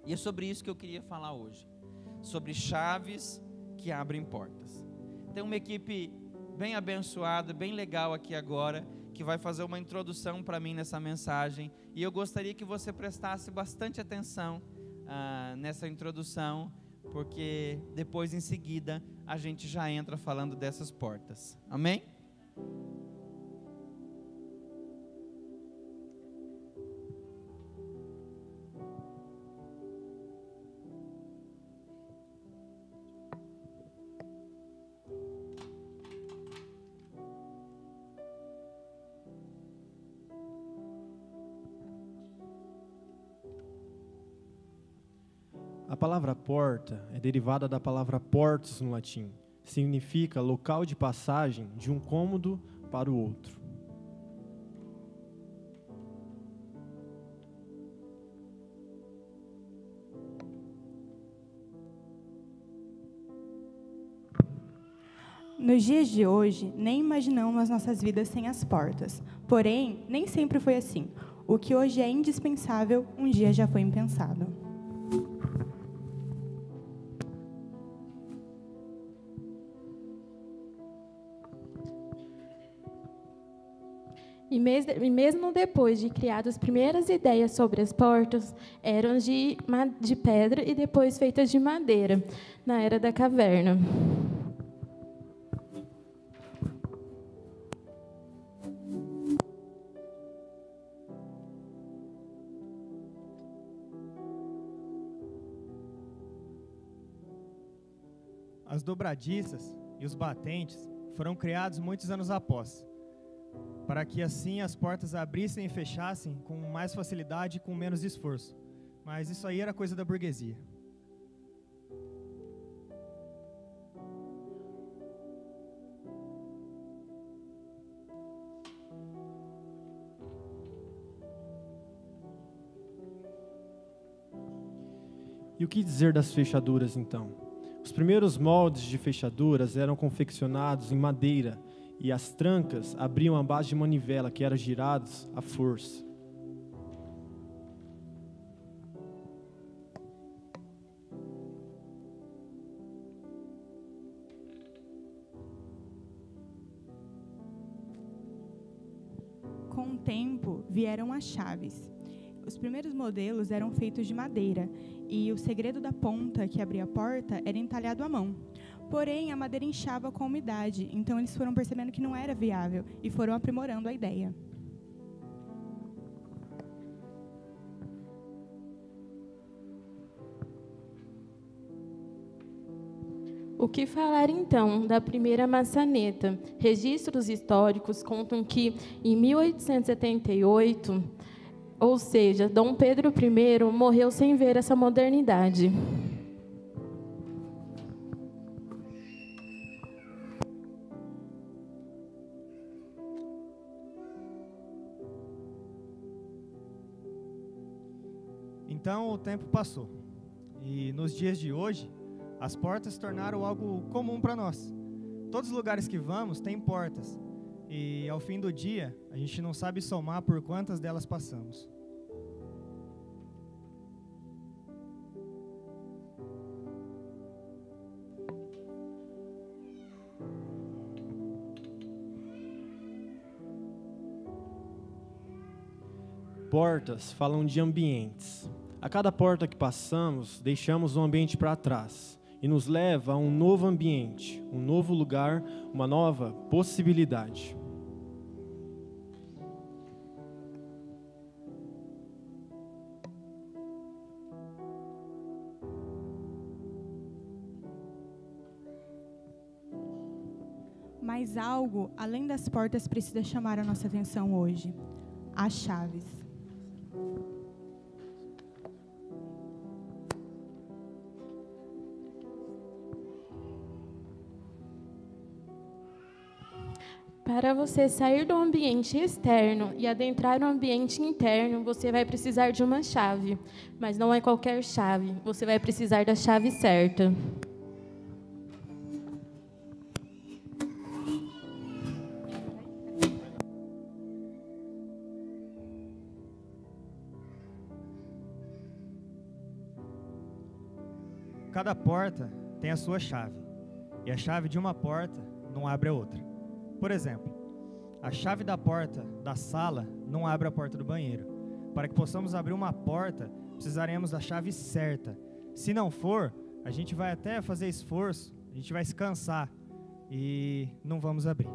E é sobre isso que eu queria falar hoje, sobre chaves que abrem portas. Tem uma equipe bem abençoada, bem legal aqui agora, que vai fazer uma introdução para mim nessa mensagem, e eu gostaria que você prestasse bastante atenção nessa introdução, porque depois em seguida a gente já entra falando dessas portas, amém? A palavra porta é derivada da palavra portus no latim. Significa local de passagem de um cômodo para o outro. Nos dias de hoje, nem imaginamos as nossas vidas sem as portas. Porém, nem sempre foi assim. O que hoje é indispensável, um dia já foi impensado. E mesmo depois de criar as primeiras ideias sobre as portas, eram de pedra e depois feitas de madeira, na Era da Caverna. As dobradiças e os batentes foram criados muitos anos após, para que assim as portas abrissem e fechassem com mais facilidade e com menos esforço. Mas isso aí era coisa da burguesia. E o que dizer das fechaduras, então? Os primeiros moldes de fechaduras eram confeccionados em madeira e as trancas abriam à base de manivela que eram girados à força. Com o tempo, vieram as chaves. Os primeiros modelos eram feitos de madeira e o segredo da ponta que abria a porta era entalhado à mão. Porém, a madeira inchava com a umidade, então eles foram percebendo que não era viável e foram aprimorando a ideia. O que falar, então, da primeira maçaneta? Registros históricos contam que, em 1878, ou seja, Dom Pedro I morreu sem ver essa modernidade. Então o tempo passou, e nos dias de hoje, as portas se tornaram algo comum para nós. Todos os lugares que vamos têm portas, e ao fim do dia, a gente não sabe somar por quantas delas passamos. Portas falam de ambientes. A cada porta que passamos, deixamos um ambiente para trás e nos leva a um novo ambiente, um novo lugar, uma nova possibilidade. Mas algo, além das portas, precisa chamar a nossa atenção hoje: as chaves. Para você sair do ambiente externo e adentrar no ambiente interno, você vai precisar de uma chave. Mas não é qualquer chave, você vai precisar da chave certa. cada porta tem a sua chave, e a chave de uma porta não abre a outra. Por exemplo, a chave da porta da sala não abre a porta do banheiro. Para que possamos abrir uma porta, precisaremos da chave certa. Se não for, a gente vai até fazer esforço, a gente vai se cansar e não vamos abrir.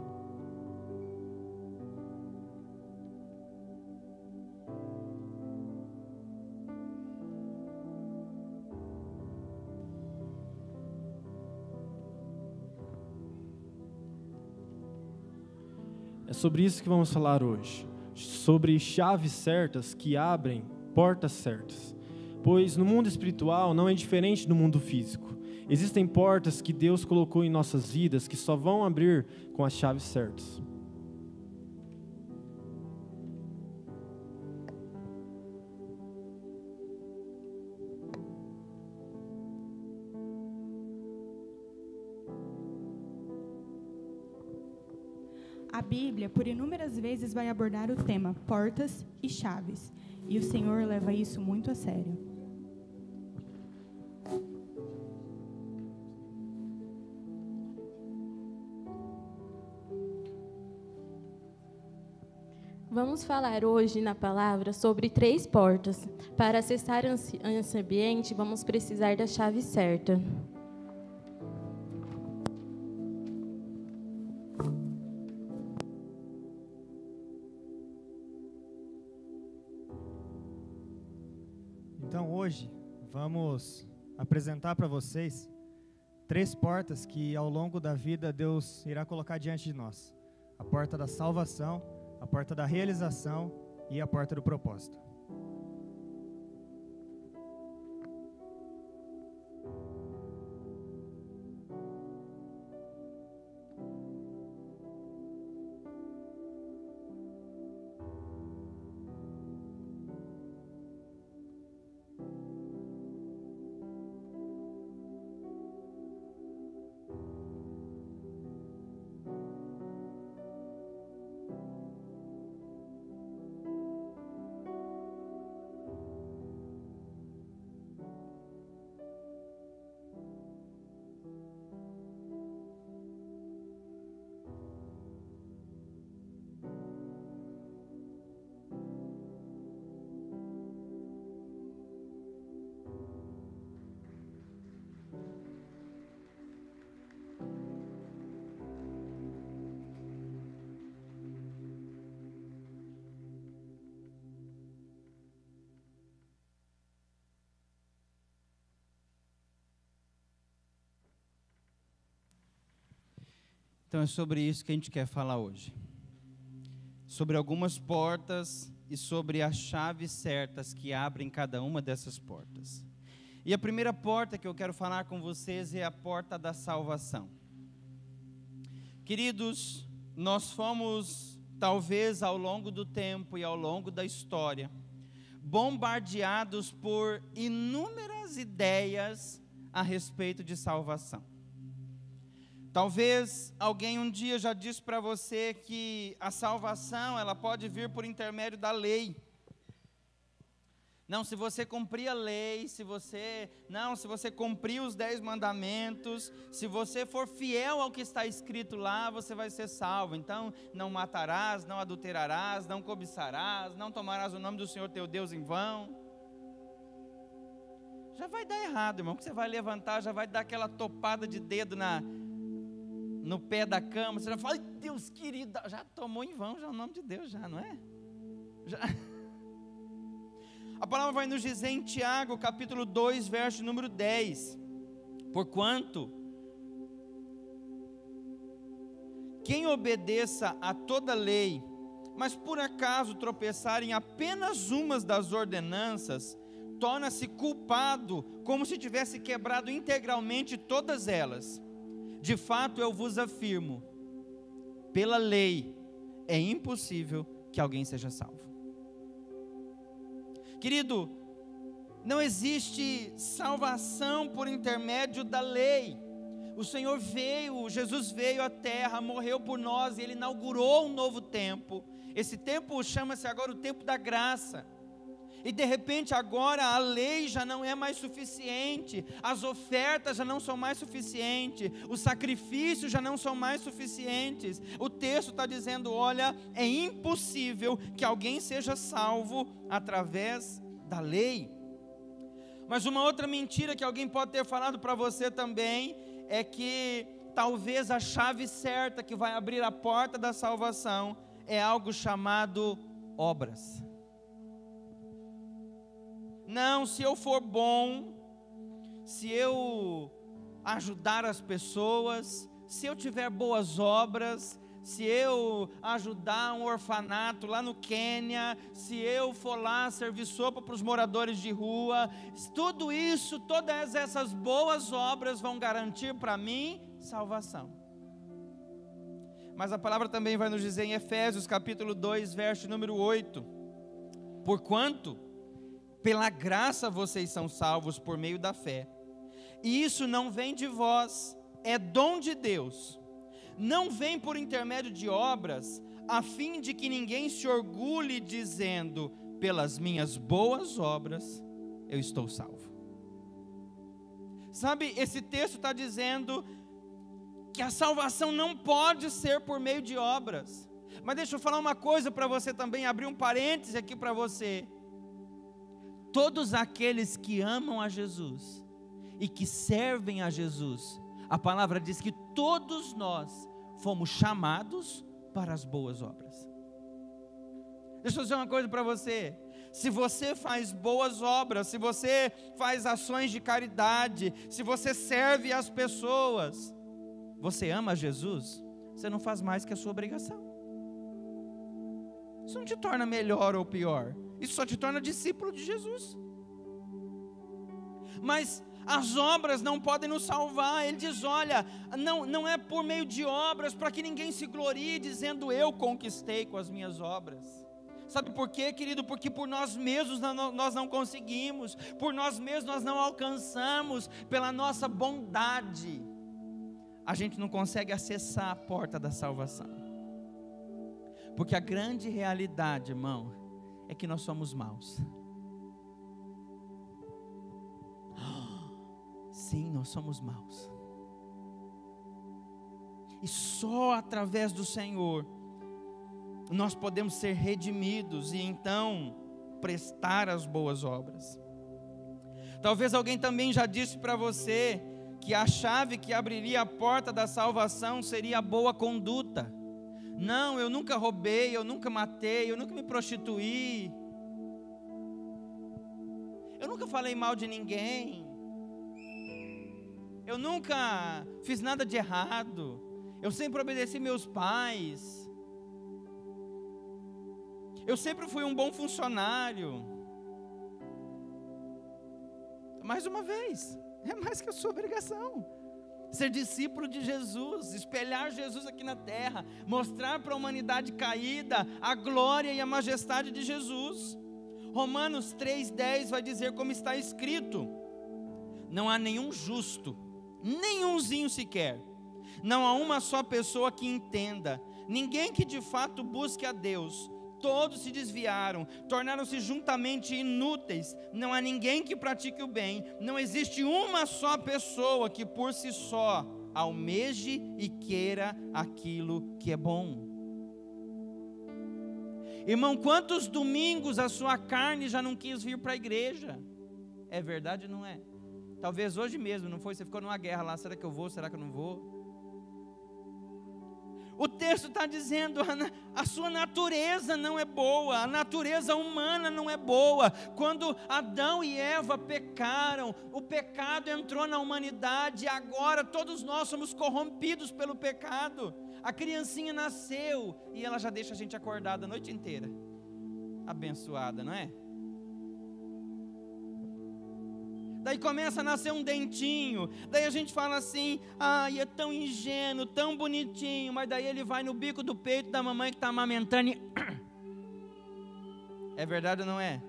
É sobre isso que vamos falar hoje, sobre chaves certas que abrem portas certas. Pois no mundo espiritual não é diferente do mundo físico. Existem portas que Deus colocou em nossas vidas que só vão abrir com as chaves certas. A Bíblia, por inúmeras vezes, vai abordar o tema portas e chaves. E o Senhor leva isso muito a sério. Vamos falar hoje na palavra sobre 3 portas. Para acessar esse ambiente, vamos precisar da chave certa. Então hoje vamos apresentar para vocês 3 portas que ao longo da vida Deus irá colocar diante de nós. A porta da salvação, a porta da realização e a porta do propósito. Então é sobre isso que a gente quer falar hoje. Sobre algumas portas e sobre as chaves certas que abrem cada uma dessas portas. E a primeira porta que eu quero falar com vocês é a porta da salvação. Queridos, nós fomos, talvez ao longo do tempo e ao longo da história, bombardeados por inúmeras ideias a respeito de salvação. Talvez alguém um dia já disse para você que a salvação ela pode vir por intermédio da lei. Não, se você cumprir a lei, se você cumprir os 10 mandamentos, se você for fiel ao que está escrito lá, você vai ser salvo. Então, não matarás, não adulterarás, não cobiçarás, não tomarás o nome do Senhor teu Deus em vão. Já vai dar errado, irmão, que você vai levantar, já vai dar aquela topada de dedo no pé da cama, você já fala, ai Deus querido, já tomou em vão já o nome de Deus, já, não é? Já. A palavra vai nos dizer em Tiago, capítulo 2, verso número 10, porquanto quem obedeça a toda lei, mas por acaso tropeçar em apenas umas das ordenanças, torna-se culpado, como se tivesse quebrado integralmente todas elas. De fato, eu vos afirmo, pela lei, é impossível que alguém seja salvo. Querido, não existe salvação por intermédio da lei. O Senhor veio, Jesus veio à terra, morreu por nós e Ele inaugurou um novo tempo. Esse tempo chama-se agora o tempo da graça. E de repente agora a lei já não é mais suficiente, as ofertas já não são mais suficientes, os sacrifícios já não são mais suficientes. O texto está dizendo: olha, é impossível que alguém seja salvo através da lei. Mas uma outra mentira que alguém pode ter falado para você também é que talvez a chave certa que vai abrir a porta da salvação é algo chamado obras. Não, se eu for bom, se eu ajudar as pessoas, se eu tiver boas obras, se eu ajudar um orfanato lá no Quênia, se eu for lá servir sopa para os moradores de rua, tudo isso, todas essas boas obras vão garantir para mim salvação. Mas a palavra também vai nos dizer em Efésios capítulo 2, verso número 8: porquanto pela graça vocês são salvos por meio da fé, e isso não vem de vós, é dom de Deus, não vem por intermédio de obras, a fim de que ninguém se orgulhe dizendo: pelas minhas boas obras eu estou salvo. Sabe, esse texto está dizendo que a salvação não pode ser por meio de obras. Mas deixa eu falar uma coisa para você também, abrir um parêntese aqui para você. Todos aqueles que amam a Jesus e que servem a Jesus, a palavra diz que todos nós fomos chamados para as boas obras. Deixa eu dizer uma coisa para você: se você faz boas obras, se você faz ações de caridade, se você serve as pessoas, você ama Jesus, você não faz mais que a sua obrigação. Isso não te torna melhor ou pior, isso só te torna discípulo de Jesus. Mas as obras não podem nos salvar. Ele diz: olha, não é por meio de obras, para que ninguém se glorie dizendo: eu conquistei com as minhas obras. Sabe por quê, querido? Porque por nós mesmos nós não conseguimos, por nós mesmos nós não alcançamos, pela nossa bondade a gente não consegue acessar a porta da salvação. Porque a grande realidade, irmão, é que nós somos maus. Sim, nós somos maus. E só através do Senhor nós podemos ser redimidos e então prestar as boas obras. Talvez alguém também já disse para você que a chave que abriria a porta da salvação seria a boa conduta. Não, eu nunca roubei, eu nunca matei, eu nunca me prostituí, eu nunca falei mal de ninguém, eu nunca fiz nada de errado, eu sempre obedeci meus pais, eu sempre fui um bom funcionário. Mais uma vez, é mais que a sua obrigação. Ser discípulo de Jesus, espelhar Jesus aqui na terra, mostrar para a humanidade caída a glória e a majestade de Jesus. Romanos 3,10 vai dizer como está escrito: não há nenhum justo, nenhumzinho sequer, não há uma só pessoa que entenda, ninguém que de fato busque a Deus. Todos se desviaram, tornaram-se juntamente inúteis, não há ninguém que pratique o bem, não existe uma só pessoa que por si só almeje e queira aquilo que é bom. Irmão, quantos domingos a sua carne já não quis vir para a igreja? É verdade ou não é? Talvez hoje mesmo, não foi? Você ficou numa guerra lá, será que eu vou, será que eu não vou? O texto está dizendo: a sua natureza não é boa, a natureza humana não é boa. Quando Adão e Eva pecaram, o pecado entrou na humanidade e agora todos nós somos corrompidos pelo pecado. A criancinha nasceu e ela já deixa a gente acordada a noite inteira. Abençoada, não é? Daí começa a nascer um dentinho, daí a gente fala assim: ai, é tão ingênuo, tão bonitinho, mas daí ele vai no bico do peito da mamãe que está amamentando e... É verdade ou não é?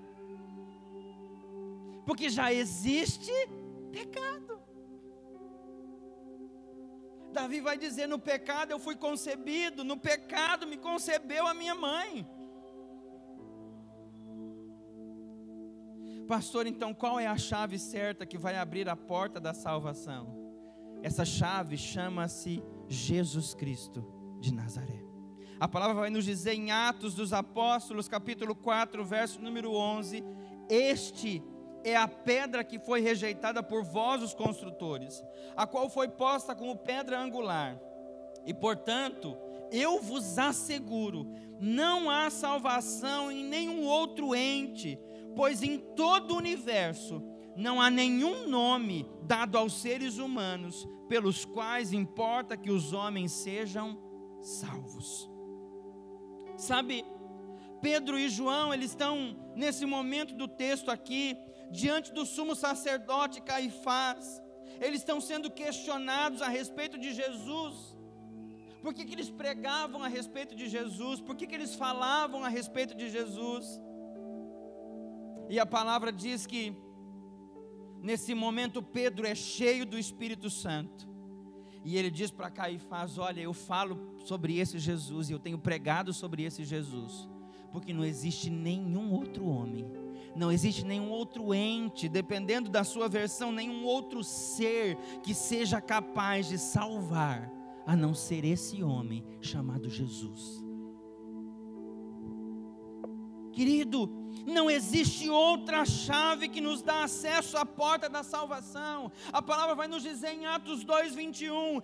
Porque já existe pecado. Davi vai dizer: no pecado eu fui concebido, no pecado me concebeu a minha mãe. pastor, então qual é a chave certa que vai abrir a porta da salvação? Essa chave chama-se Jesus Cristo de Nazaré. A palavra vai nos dizer em Atos dos Apóstolos, capítulo 4, verso número 11: este é a pedra que foi rejeitada por vós os construtores, a qual foi posta como pedra angular. E portanto, eu vos asseguro, não há salvação em nenhum outro ente, pois em todo o universo não há nenhum nome dado aos seres humanos pelos quais importa que os homens sejam salvos. Sabe, Pedro e João, eles estão nesse momento do texto aqui, diante do sumo sacerdote Caifás. Eles estão sendo questionados a respeito de Jesus. Por que eles pregavam a respeito de Jesus? Por que eles falavam a respeito de Jesus? E a palavra diz que nesse momento Pedro é cheio do Espírito Santo, e ele diz para Caifás: olha, eu falo sobre esse Jesus, e eu tenho pregado sobre esse Jesus, porque não existe nenhum outro homem, não existe nenhum outro ente, dependendo da sua versão, nenhum outro ser que seja capaz de salvar, a não ser esse homem chamado Jesus. Querido, não existe outra chave que nos dá acesso à porta da salvação. A palavra vai nos dizer em Atos 2:21,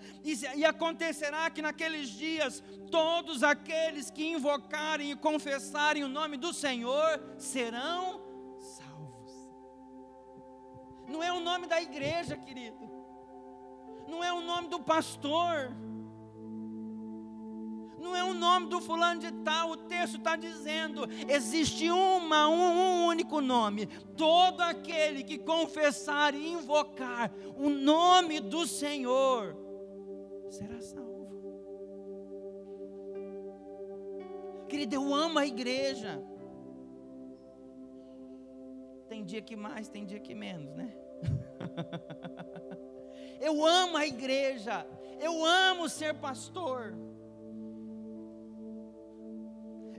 e acontecerá que naqueles dias, todos aqueles que invocarem e confessarem o nome do Senhor, serão salvos. Não é o nome da igreja, querido, não é o nome do pastor, não é o nome do fulano de tal. O texto está dizendo, existe um único nome. Todo aquele que confessar e invocar o nome do Senhor será salvo. Querido, eu amo a igreja. Tem dia que mais, tem dia que menos, né? Eu amo a igreja, eu amo ser pastor.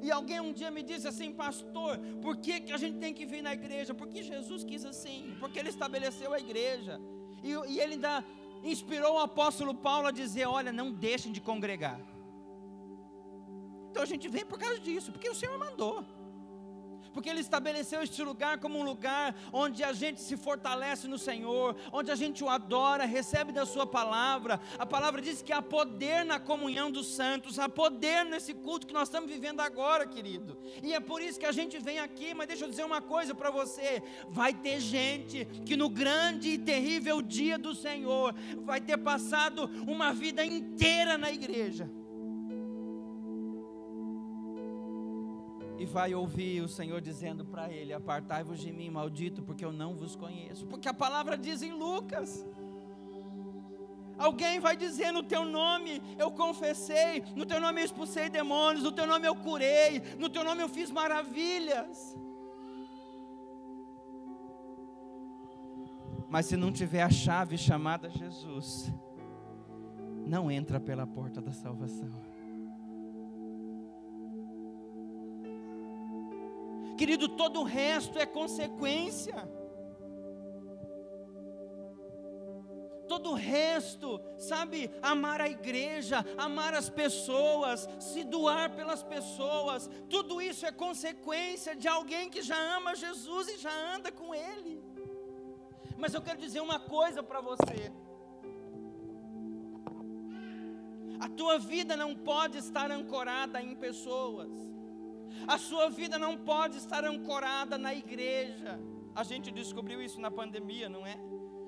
E alguém um dia me disse assim: pastor, por que a gente tem que vir na igreja? Porque Jesus quis assim, porque Ele estabeleceu a igreja, e Ele ainda inspirou o apóstolo Paulo a dizer: olha, não deixem de congregar. Então a gente vem por causa disso, porque o Senhor mandou, porque Ele estabeleceu este lugar como um lugar onde a gente se fortalece no Senhor, onde a gente o adora, recebe da sua palavra. A palavra diz que há poder na comunhão dos santos, há poder nesse culto que nós estamos vivendo agora, querido, e é por isso que a gente vem aqui. Mas deixa eu dizer uma coisa para você: vai ter gente que no grande e terrível dia do Senhor vai ter passado uma vida inteira na igreja, e vai ouvir o Senhor dizendo para ele: apartai-vos de mim, maldito, porque eu não vos conheço. Porque a palavra diz em Lucas, alguém vai dizer: no teu nome eu confessei, no teu nome eu expulsei demônios, no teu nome eu curei, no teu nome eu fiz maravilhas. Mas se não tiver a chave chamada Jesus, não entra pela porta da salvação. Querido, todo o resto é consequência. Todo o resto, sabe, amar a igreja, amar as pessoas, se doar pelas pessoas, tudo isso é consequência de alguém que já ama Jesus e já anda com Ele. Mas eu quero dizer uma coisa para você: a tua vida não pode estar ancorada em pessoas. A sua vida não pode estar ancorada na igreja. A gente descobriu isso na pandemia, não é?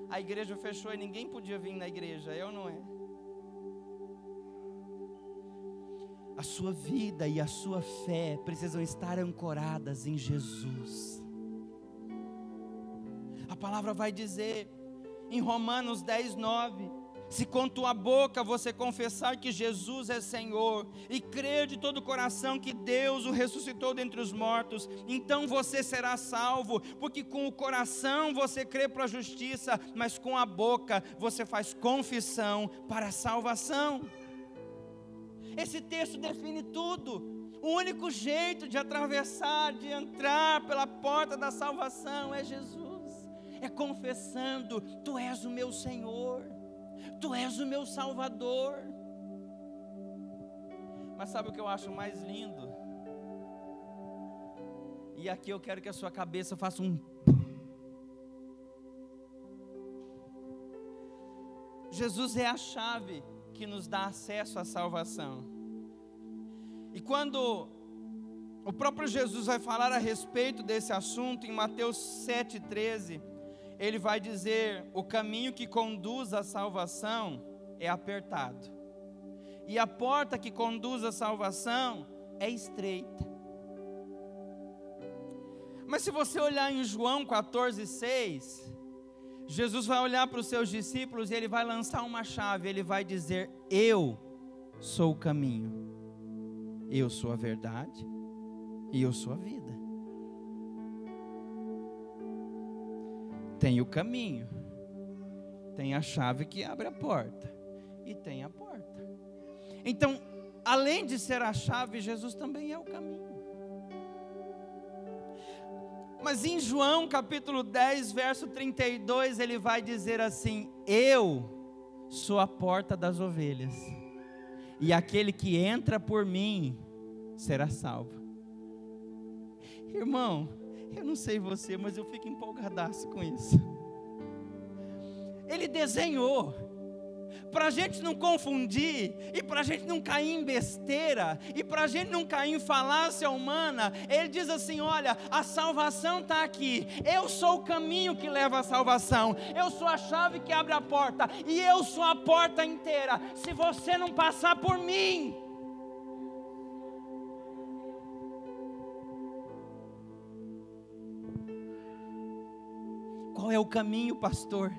A igreja fechou e ninguém podia vir na igreja, é ou não é? A sua vida e a sua fé precisam estar ancoradas em Jesus. A palavra vai dizer em Romanos 10:9: se com tua boca você confessar que Jesus é Senhor, e crer de todo o coração que Deus o ressuscitou dentre os mortos, então você será salvo, porque com o coração você crê para a justiça, mas com a boca você faz confissão para a salvação. Esse texto define tudo. O único jeito de atravessar, de entrar pela porta da salvação é Jesus. É confessando: Tu és o meu Senhor, Tu és o meu Salvador. Mas sabe o que eu acho mais lindo? E aqui eu quero que a sua cabeça faça um... Jesus é a chave que nos dá acesso à salvação. E quando o próprio Jesus vai falar a respeito desse assunto, em Mateus 7,13, ele vai dizer: o caminho que conduz à salvação é apertado, e a porta que conduz à salvação é estreita. Mas se você olhar em João 14,6, Jesus vai olhar para os seus discípulos e ele vai lançar uma chave. Ele vai dizer: eu sou o caminho, eu sou a verdade e eu sou a vida. Tem o caminho, tem a chave que abre a porta e tem a porta. Então, além de ser a chave, Jesus também é o caminho. Mas em João capítulo 10, verso 32, ele vai dizer assim: eu sou a porta das ovelhas, e aquele que entra por mim será salvo. Irmão, eu não sei você, mas eu fico empolgadaço com isso. Ele desenhou, para a gente não confundir, e para a gente não cair em besteira, e para a gente não cair em falácia humana. Ele diz assim: olha, a salvação está aqui, eu sou o caminho que leva à salvação, eu sou a chave que abre a porta, e eu sou a porta inteira. Se você não passar por mim, qual é o caminho, pastor?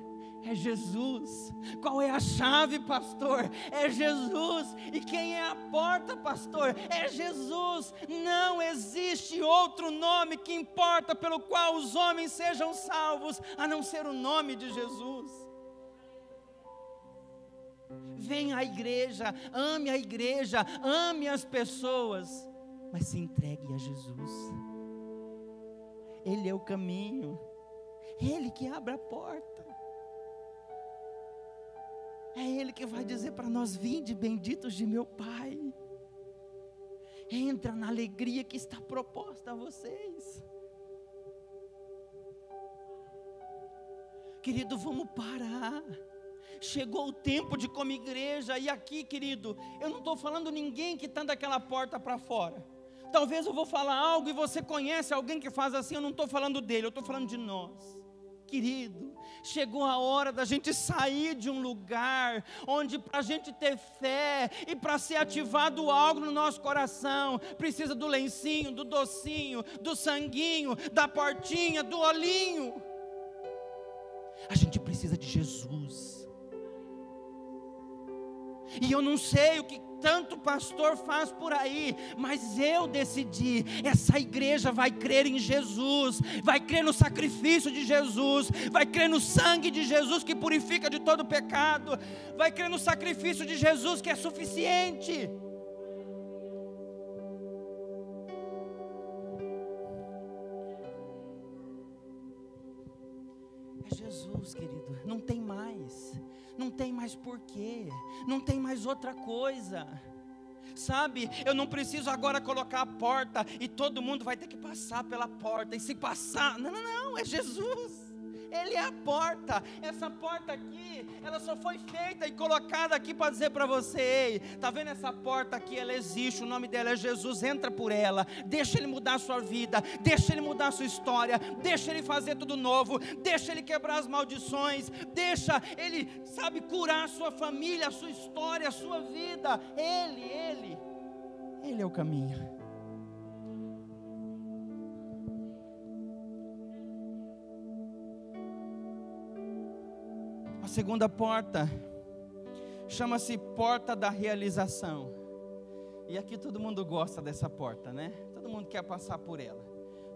É Jesus. Qual é a chave, pastor? É Jesus. E quem é a porta, pastor? É Jesus. Não existe outro nome que importa pelo qual os homens sejam salvos, a não ser o nome de Jesus. Venha à igreja, ame as pessoas, mas se entregue a Jesus. Ele é o caminho, Ele que abre a porta. É Ele que vai dizer para nós: vinde benditos de meu Pai. Entra na alegria que está proposta a vocês. Querido, vamos parar. Chegou o tempo de, como igreja, e aqui, querido, eu não estou falando ninguém que está daquela porta para fora. Talvez eu vou falar algo e você conhece alguém que faz assim. Eu não estou falando dele, eu estou falando de nós. Querido, chegou a hora da gente sair de um lugar onde, para a gente ter fé e para ser ativado algo no nosso coração, precisa do lencinho, do docinho, do sanguinho, da portinha, do olhinho. A gente precisa de Jesus. E eu não sei o que tanto pastor faz por aí, mas eu decidi: essa igreja vai crer em Jesus, vai crer no sacrifício de Jesus, vai crer no sangue de Jesus que purifica de todo pecado, vai crer no sacrifício de Jesus que é suficiente. É Jesus, querido, não tem mais. Não tem mais porquê, não tem mais outra coisa. Sabe, eu não preciso agora colocar a porta e todo mundo vai ter que passar pela porta. E se passar, não, é Jesus. Ele é a porta. Essa porta aqui, ela só foi feita e colocada aqui para dizer para você: ei, tá vendo essa porta aqui? Ela existe, o nome dela é Jesus. Entra por ela, deixa Ele mudar a sua vida, deixa Ele mudar a sua história, deixa Ele fazer tudo novo, deixa Ele quebrar as maldições, deixa Ele, sabe, curar a sua família, a sua história, a sua vida. Ele é o caminho. A segunda porta chama-se porta da realização. E aqui todo mundo gosta dessa porta, né? Todo mundo quer passar por ela.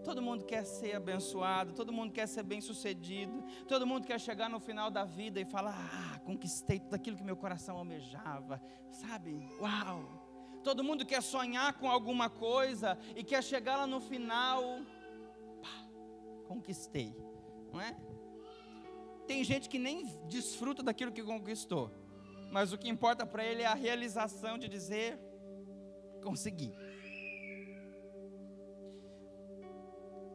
Todo mundo quer ser abençoado, todo mundo quer ser bem sucedido, todo mundo quer chegar no final da vida e falar: conquistei tudo aquilo que meu coração almejava, sabe? Uau! Todo mundo quer sonhar com alguma coisa e quer chegar lá no final, conquistei, não é? Tem gente que nem desfruta daquilo que conquistou, mas o que importa para ele é a realização de dizer, consegui.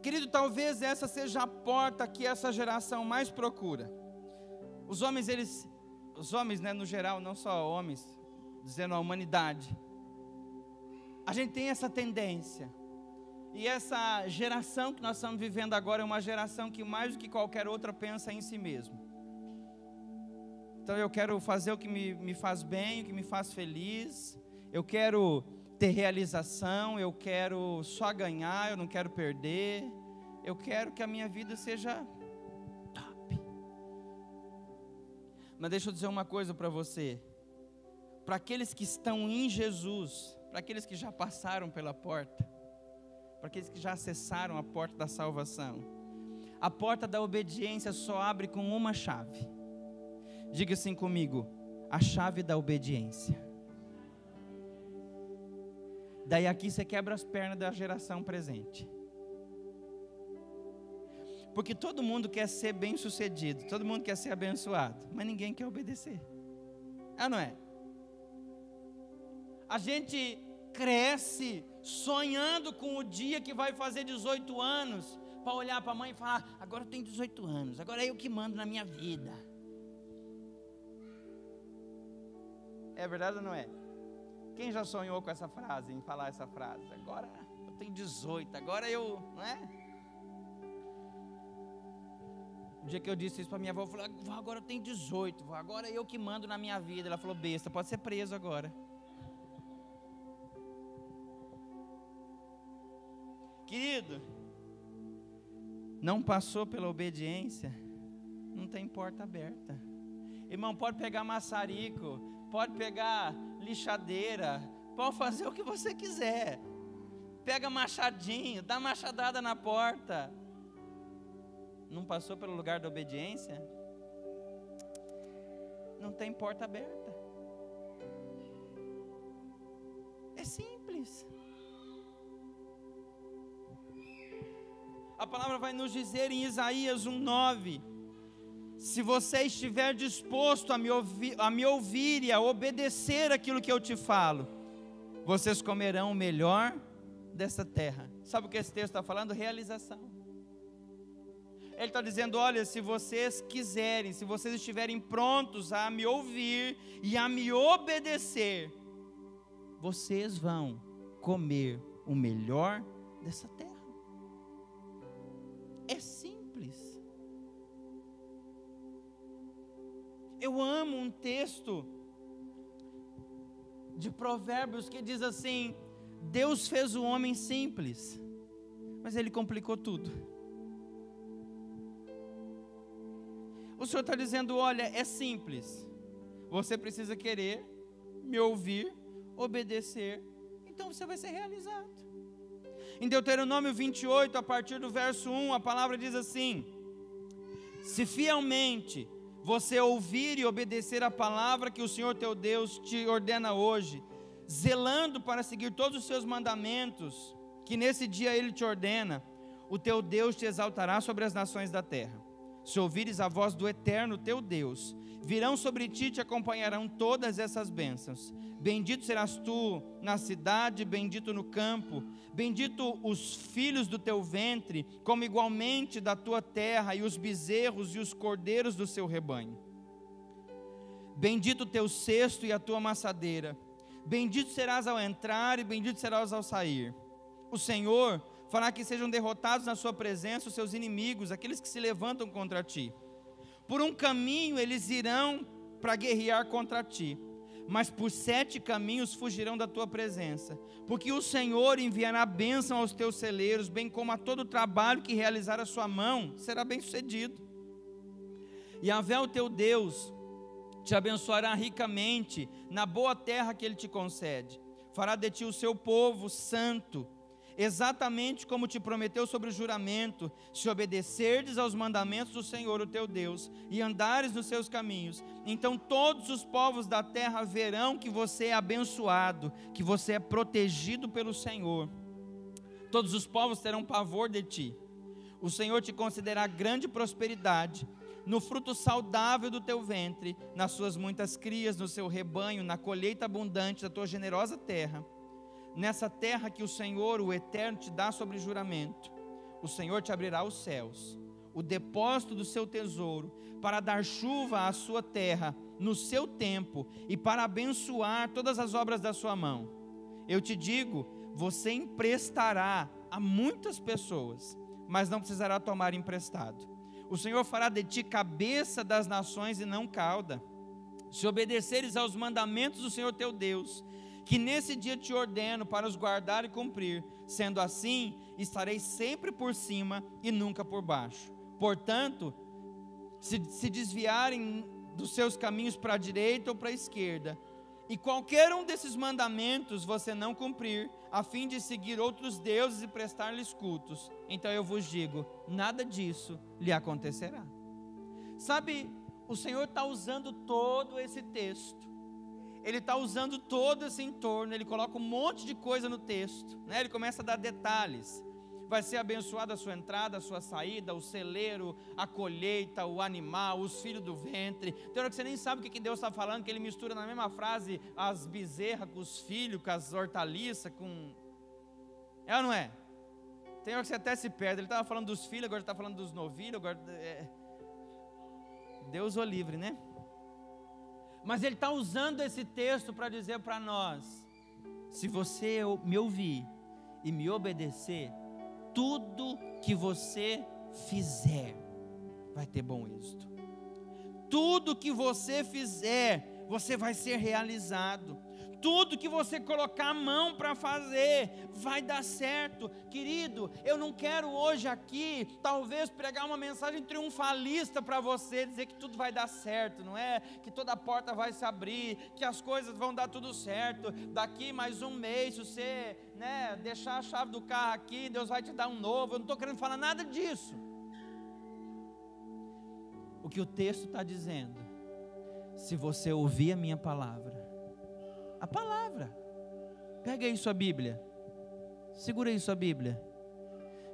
Querido, talvez essa seja a porta que essa geração mais procura. Os homens, né, no geral, não só homens, dizendo a humanidade, a gente tem essa tendência. E essa geração que nós estamos vivendo agora é uma geração que mais do que qualquer outra pensa em si mesmo. Então eu quero fazer o que me faz bem, o que me faz feliz. Eu quero ter realização, eu quero só ganhar, eu não quero perder. Eu quero que a minha vida seja top. Mas deixa eu dizer uma coisa para você. Para aqueles que estão em Jesus, para aqueles que já passaram pela porta, para aqueles que já acessaram a porta da salvação, a porta da obediência só abre com uma chave. Diga assim comigo: a chave da obediência. Daí aqui você quebra as pernas da geração presente. Porque todo mundo quer ser bem sucedido, todo mundo quer ser abençoado, mas ninguém quer obedecer. Não é? A gente cresce sonhando com o dia que vai fazer 18 anos, para olhar para a mãe e falar: agora eu tenho 18 anos, agora é eu que mando na minha vida. É verdade ou não é? Quem já sonhou com essa frase, em falar essa frase? Agora eu tenho 18, agora eu, não é? O dia que eu disse isso para minha avó, eu falei: agora eu tenho 18, agora é eu que mando na minha vida. Ela falou: besta, pode ser preso agora. Querido, não passou pela obediência, não tem porta aberta. Irmão, pode pegar maçarico, pode pegar lixadeira, pode fazer o que você quiser. Pega machadinho, dá machadada na porta. Não passou pelo lugar da obediência, não tem porta aberta. É simples. A palavra vai nos dizer em Isaías 1:9: se você estiver disposto a me ouvir e a obedecer aquilo que eu te falo, vocês comerão o melhor dessa terra. Sabe o que esse texto está falando? Realização. Ele está dizendo: olha, se vocês quiserem, se vocês estiverem prontos a me ouvir e a me obedecer, vocês vão comer o melhor dessa terra. É simples. Eu amo um texto de Provérbios que diz assim: Deus fez o homem simples, mas Ele complicou tudo. O Senhor está dizendo: olha, é simples, você precisa querer, me ouvir, obedecer, então você vai ser realizado. Em Deuteronômio 28, a partir do verso 1, a palavra diz assim: se fielmente você ouvir e obedecer a palavra que o Senhor teu Deus te ordena hoje, zelando para seguir todos os seus mandamentos, que nesse dia Ele te ordena, o teu Deus te exaltará sobre as nações da terra. Se ouvires a voz do Eterno teu Deus, virão sobre ti e te acompanharão todas essas bênçãos. Bendito serás tu na cidade, bendito no campo, bendito os filhos do teu ventre, como igualmente da tua terra, e os bezerros e os cordeiros do seu rebanho. Bendito o teu cesto e a tua amassadeira, bendito serás ao entrar e bendito serás ao sair. O Senhor fará que sejam derrotados na sua presença os seus inimigos, aqueles que se levantam contra ti. Por um caminho eles irão para guerrear contra ti, mas por 7 caminhos fugirão da tua presença, porque o Senhor enviará bênção aos teus celeiros, bem como a todo o trabalho que realizar a sua mão, será bem sucedido. Yahvé, o teu Deus, te abençoará ricamente na boa terra que Ele te concede, fará de ti o seu povo santo, exatamente como te prometeu sobre o juramento, se obedecerdes aos mandamentos do Senhor, o teu Deus, e andares nos seus caminhos, então todos os povos da terra verão que você é abençoado, que você é protegido pelo Senhor. Todos os povos terão pavor de ti. O Senhor te concederá grande prosperidade, no fruto saudável do teu ventre, nas suas muitas crias, no seu rebanho, na colheita abundante da tua generosa terra. Nessa terra que o Senhor, o Eterno, te dá sobre juramento, o Senhor te abrirá os céus, o depósito do seu tesouro, para dar chuva à sua terra no seu tempo e para abençoar todas as obras da sua mão. Eu te digo, você emprestará a muitas pessoas, mas não precisará tomar emprestado. O Senhor fará de ti cabeça das nações e não cauda, se obedeceres aos mandamentos do Senhor teu Deus, que nesse dia te ordeno para os guardar e cumprir. Sendo assim, estarei sempre por cima e nunca por baixo. Portanto, se desviarem dos seus caminhos para a direita ou para a esquerda, e qualquer um desses mandamentos você não cumprir, a fim de seguir outros deuses e prestar-lhes cultos, então eu vos digo, nada disso lhe acontecerá. Sabe, o Senhor está usando todo esse texto, Ele está usando todo esse entorno, Ele coloca um monte de coisa no texto, né? Ele começa a dar detalhes. Vai ser abençoada a sua entrada, a sua saída, o celeiro, a colheita, o animal, os filhos do ventre. Tem hora que você nem sabe o que Deus está falando, que Ele mistura na mesma frase as bezerras com os filhos, com as hortaliças, com... É ou não é? Tem hora que você até se perde. Ele estava falando dos filhos, agora está falando dos novilhos, agora... Deus o livre, né? Mas Ele está usando esse texto para dizer para nós, se você me ouvir e me obedecer, tudo que você fizer vai ter bom êxito. Tudo que você fizer, você vai ser realizado. Tudo que você colocar a mão para fazer, vai dar certo. Querido, eu não quero hoje aqui, talvez pregar uma mensagem triunfalista para você, dizer que tudo vai dar certo, não é? Que toda porta vai se abrir, que as coisas vão dar tudo certo. Daqui mais um mês, se você, deixar a chave do carro aqui, Deus vai te dar um novo. Eu não estou querendo falar nada disso. O que o texto está dizendo, se você ouvir a minha palavra, a palavra, pega aí sua Bíblia, segura aí sua Bíblia,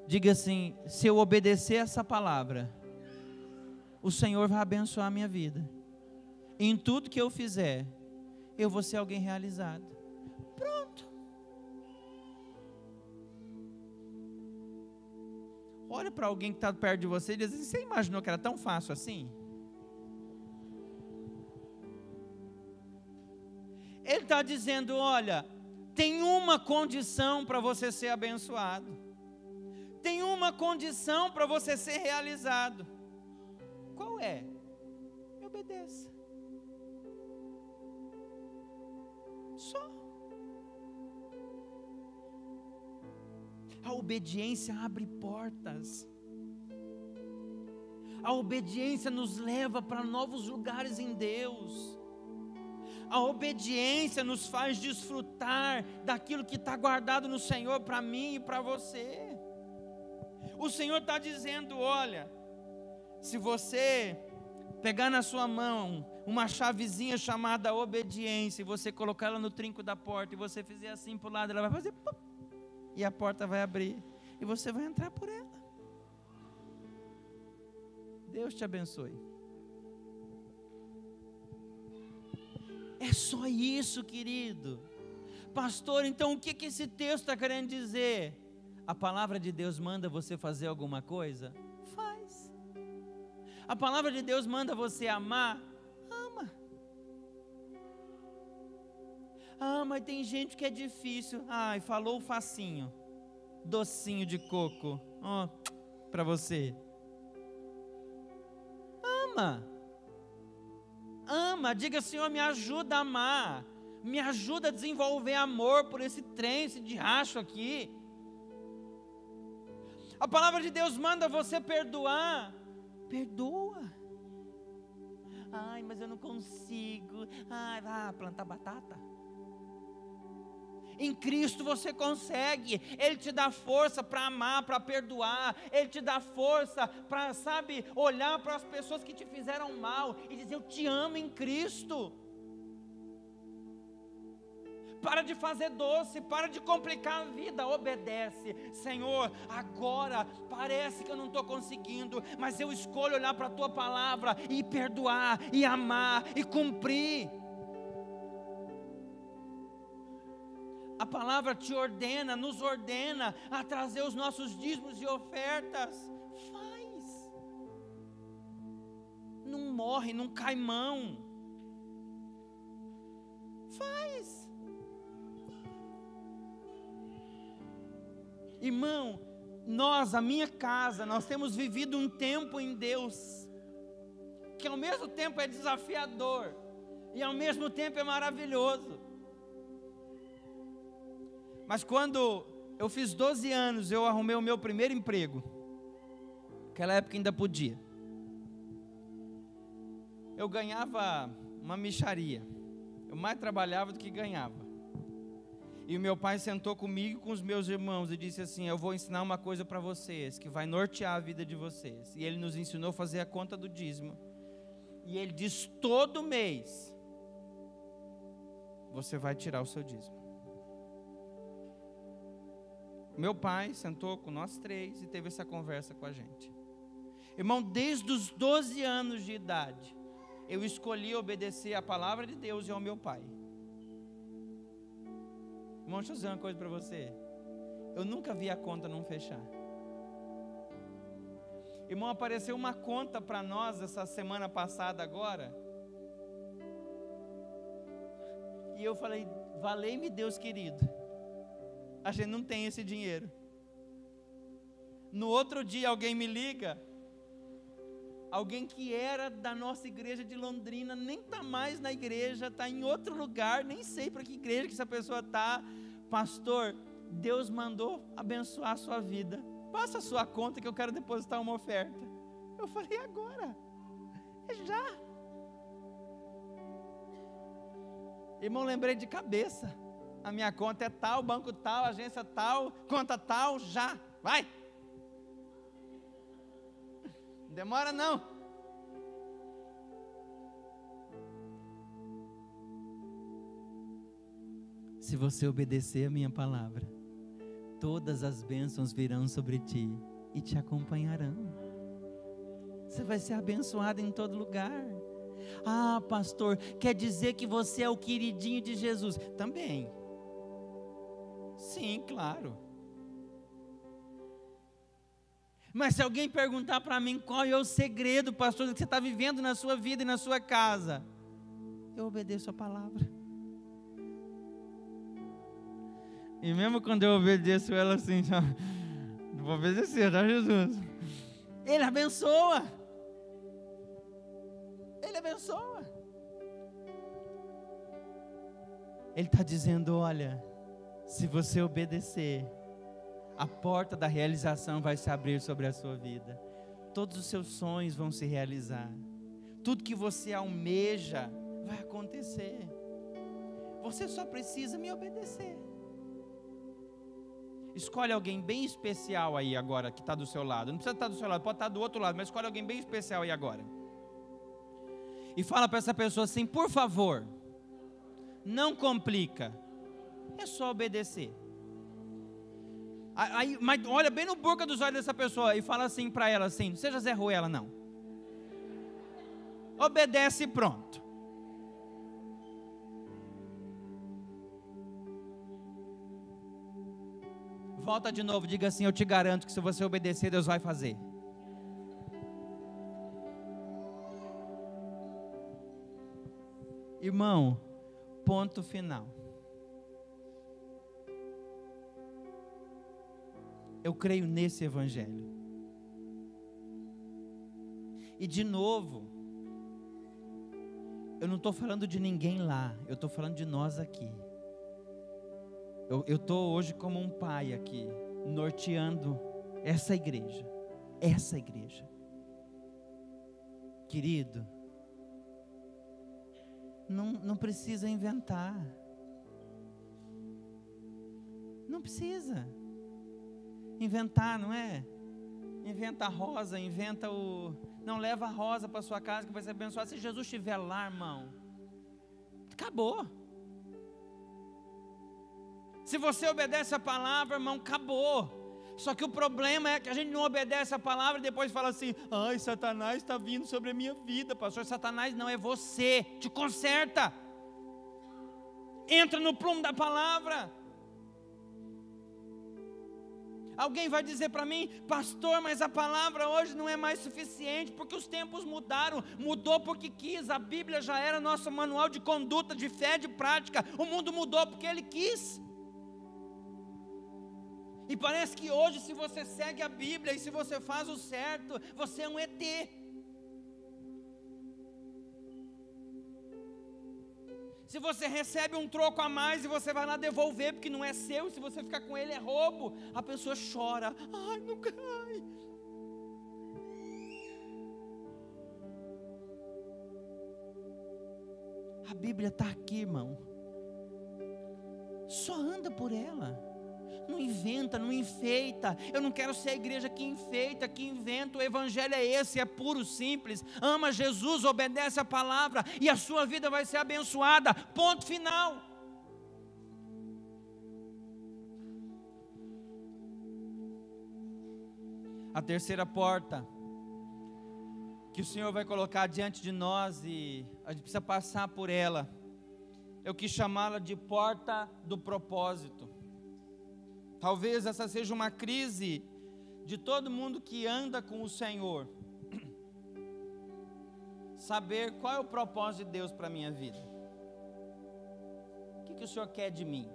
diga assim, se eu obedecer essa palavra, o Senhor vai abençoar a minha vida, em tudo que eu fizer, eu vou ser alguém realizado. Pronto. Olha para alguém que está perto de você e diz assim, você imaginou que era tão fácil assim? Ele está dizendo, olha, tem uma condição para você ser abençoado, tem uma condição para você ser realizado. Qual é? Me obedeça. Só. A obediência abre portas. A obediência nos leva para novos lugares em Deus. A obediência nos faz desfrutar daquilo que está guardado no Senhor para mim e para você. O Senhor está dizendo, olha, se você pegar na sua mão uma chavezinha chamada obediência, e você colocar ela no trinco da porta, e você fizer assim para o lado, ela vai fazer pum, e a porta vai abrir, e você vai entrar por ela. Deus te abençoe. É só isso, querido. Pastor, então o que esse texto está querendo dizer? A palavra de Deus manda você fazer alguma coisa? Faz. A palavra de Deus manda você amar? Ama. Ah, mas tem gente que é difícil. Ai, falou o facinho. Docinho de coco. Ó, para você. Ama. Ama, diga, Senhor, me ajuda a amar, me ajuda a desenvolver amor por esse trem, esse diacho aqui. A palavra de Deus manda você perdoar, perdoa. Ai, mas eu não consigo. Ai, vai plantar batata. Em Cristo você consegue. Ele te dá força para amar, para perdoar. Ele te dá força para, sabe, olhar para as pessoas que te fizeram mal e dizer: eu te amo em Cristo. Para de fazer doce, para de complicar a vida, obedece. Senhor, agora parece que eu não estou conseguindo, mas eu escolho olhar para a Tua palavra e perdoar, e amar, e cumprir. A palavra te ordena, nos ordena a trazer os nossos dízimos e ofertas. Faz. Não morre, não cai mão. Faz. Irmão, a minha casa, nós temos vivido um tempo em Deus, que ao mesmo tempo é desafiador, e ao mesmo tempo é maravilhoso. Mas quando eu fiz 12 anos, eu arrumei o meu primeiro emprego. Naquela época ainda podia. Eu ganhava uma mixaria. Eu mais trabalhava do que ganhava. E o meu pai sentou comigo e com os meus irmãos e disse assim: eu vou ensinar uma coisa para vocês, que vai nortear a vida de vocês. E ele nos ensinou a fazer a conta do dízimo. E ele diz: todo mês você vai tirar o seu dízimo. Meu pai sentou com nós três e teve essa conversa com a gente. Irmão, desde os 12 anos de idade, eu escolhi obedecer à palavra de Deus e ao meu pai. Irmão, deixa eu dizer uma coisa para você. Eu nunca vi a conta não fechar. Irmão, apareceu uma conta para nós essa semana passada agora. E eu falei: valei-me Deus querido, a gente não tem esse dinheiro. No outro dia alguém me liga, alguém que era da nossa igreja de Londrina, nem está mais na igreja, está em outro lugar, nem sei para que igreja que essa pessoa está. Pastor, Deus mandou abençoar a sua vida, passa a sua conta que eu quero depositar uma oferta. Eu falei: agora, é já. Irmão, lembrei de cabeça, a minha conta é tal, banco tal, agência tal, conta tal, já, vai. Não demora não. Se você obedecer a minha palavra, todas as bênçãos virão sobre ti e te acompanharão. Você vai ser abençoado em todo lugar. Ah, pastor, quer dizer que você é o queridinho de Jesus? Também. Sim, claro. Mas se alguém perguntar para mim qual é o segredo, pastor, que você está vivendo na sua vida e na sua casa, eu obedeço a palavra. E mesmo quando eu obedeço ela assim, não vou obedecer, tá, Jesus? Ele abençoa. Ele abençoa. Ele está dizendo: olha, se você obedecer, a porta da realização vai se abrir sobre a sua vida. Todos os seus sonhos vão se realizar. Tudo que você almeja vai acontecer. Você só precisa me obedecer. Escolhe alguém bem especial aí agora, que está do seu lado. Não precisa estar do seu lado, pode estar do outro lado, mas escolhe alguém bem especial aí agora. E fala para essa pessoa assim: por favor, não complica, é só obedecer. Aí, mas olha bem no boca dos olhos dessa pessoa e fala assim para ela assim: não seja Zé Ruela não. Obedece e pronto. Volta de novo, diga assim: eu te garanto que se você obedecer, Deus vai fazer. Irmão, ponto final. Eu creio nesse evangelho. E de novo, eu não estou falando de ninguém lá, eu estou falando de nós aqui. Eu estou hoje como um pai aqui, norteando essa igreja. Essa igreja. Querido, não precisa inventar. Não precisa inventar, não é? Inventa a rosa, inventa o... Não, leva a rosa para sua casa que vai ser abençoado. Se Jesus estiver lá, irmão, acabou. Se você obedece a palavra, irmão, acabou. Só que o problema é que a gente não obedece a palavra e depois fala assim: ai, Satanás está vindo sobre a minha vida, pastor. Satanás não, é você. Te conserta. Entra no prumo da palavra. Alguém vai dizer para mim: pastor, mas a palavra hoje não é mais suficiente, porque os tempos mudaram. Mudou porque quis. A Bíblia já era nosso manual de conduta, de fé, de prática. O mundo mudou porque Ele quis. E parece que hoje, se você segue a Bíblia e se você faz o certo, você é um ET. Se você recebe um troco a mais e você vai lá devolver porque não é seu, e se você ficar com ele é roubo, a pessoa chora: ai, não cai. A Bíblia está aqui, irmão. Só anda por ela. Não inventa, não enfeita. Eu não quero ser a igreja que enfeita, que inventa. O evangelho é esse, é puro, simples. Ama Jesus, obedece a palavra e a sua vida vai ser abençoada. Ponto final. A terceira porta que o Senhor vai colocar diante de nós, e a gente precisa passar por ela, eu quis chamá-la de porta do propósito. Talvez essa seja uma crise de todo mundo que anda com o Senhor. Saber qual é o propósito de Deus para a minha vida. O que o Senhor quer de mim?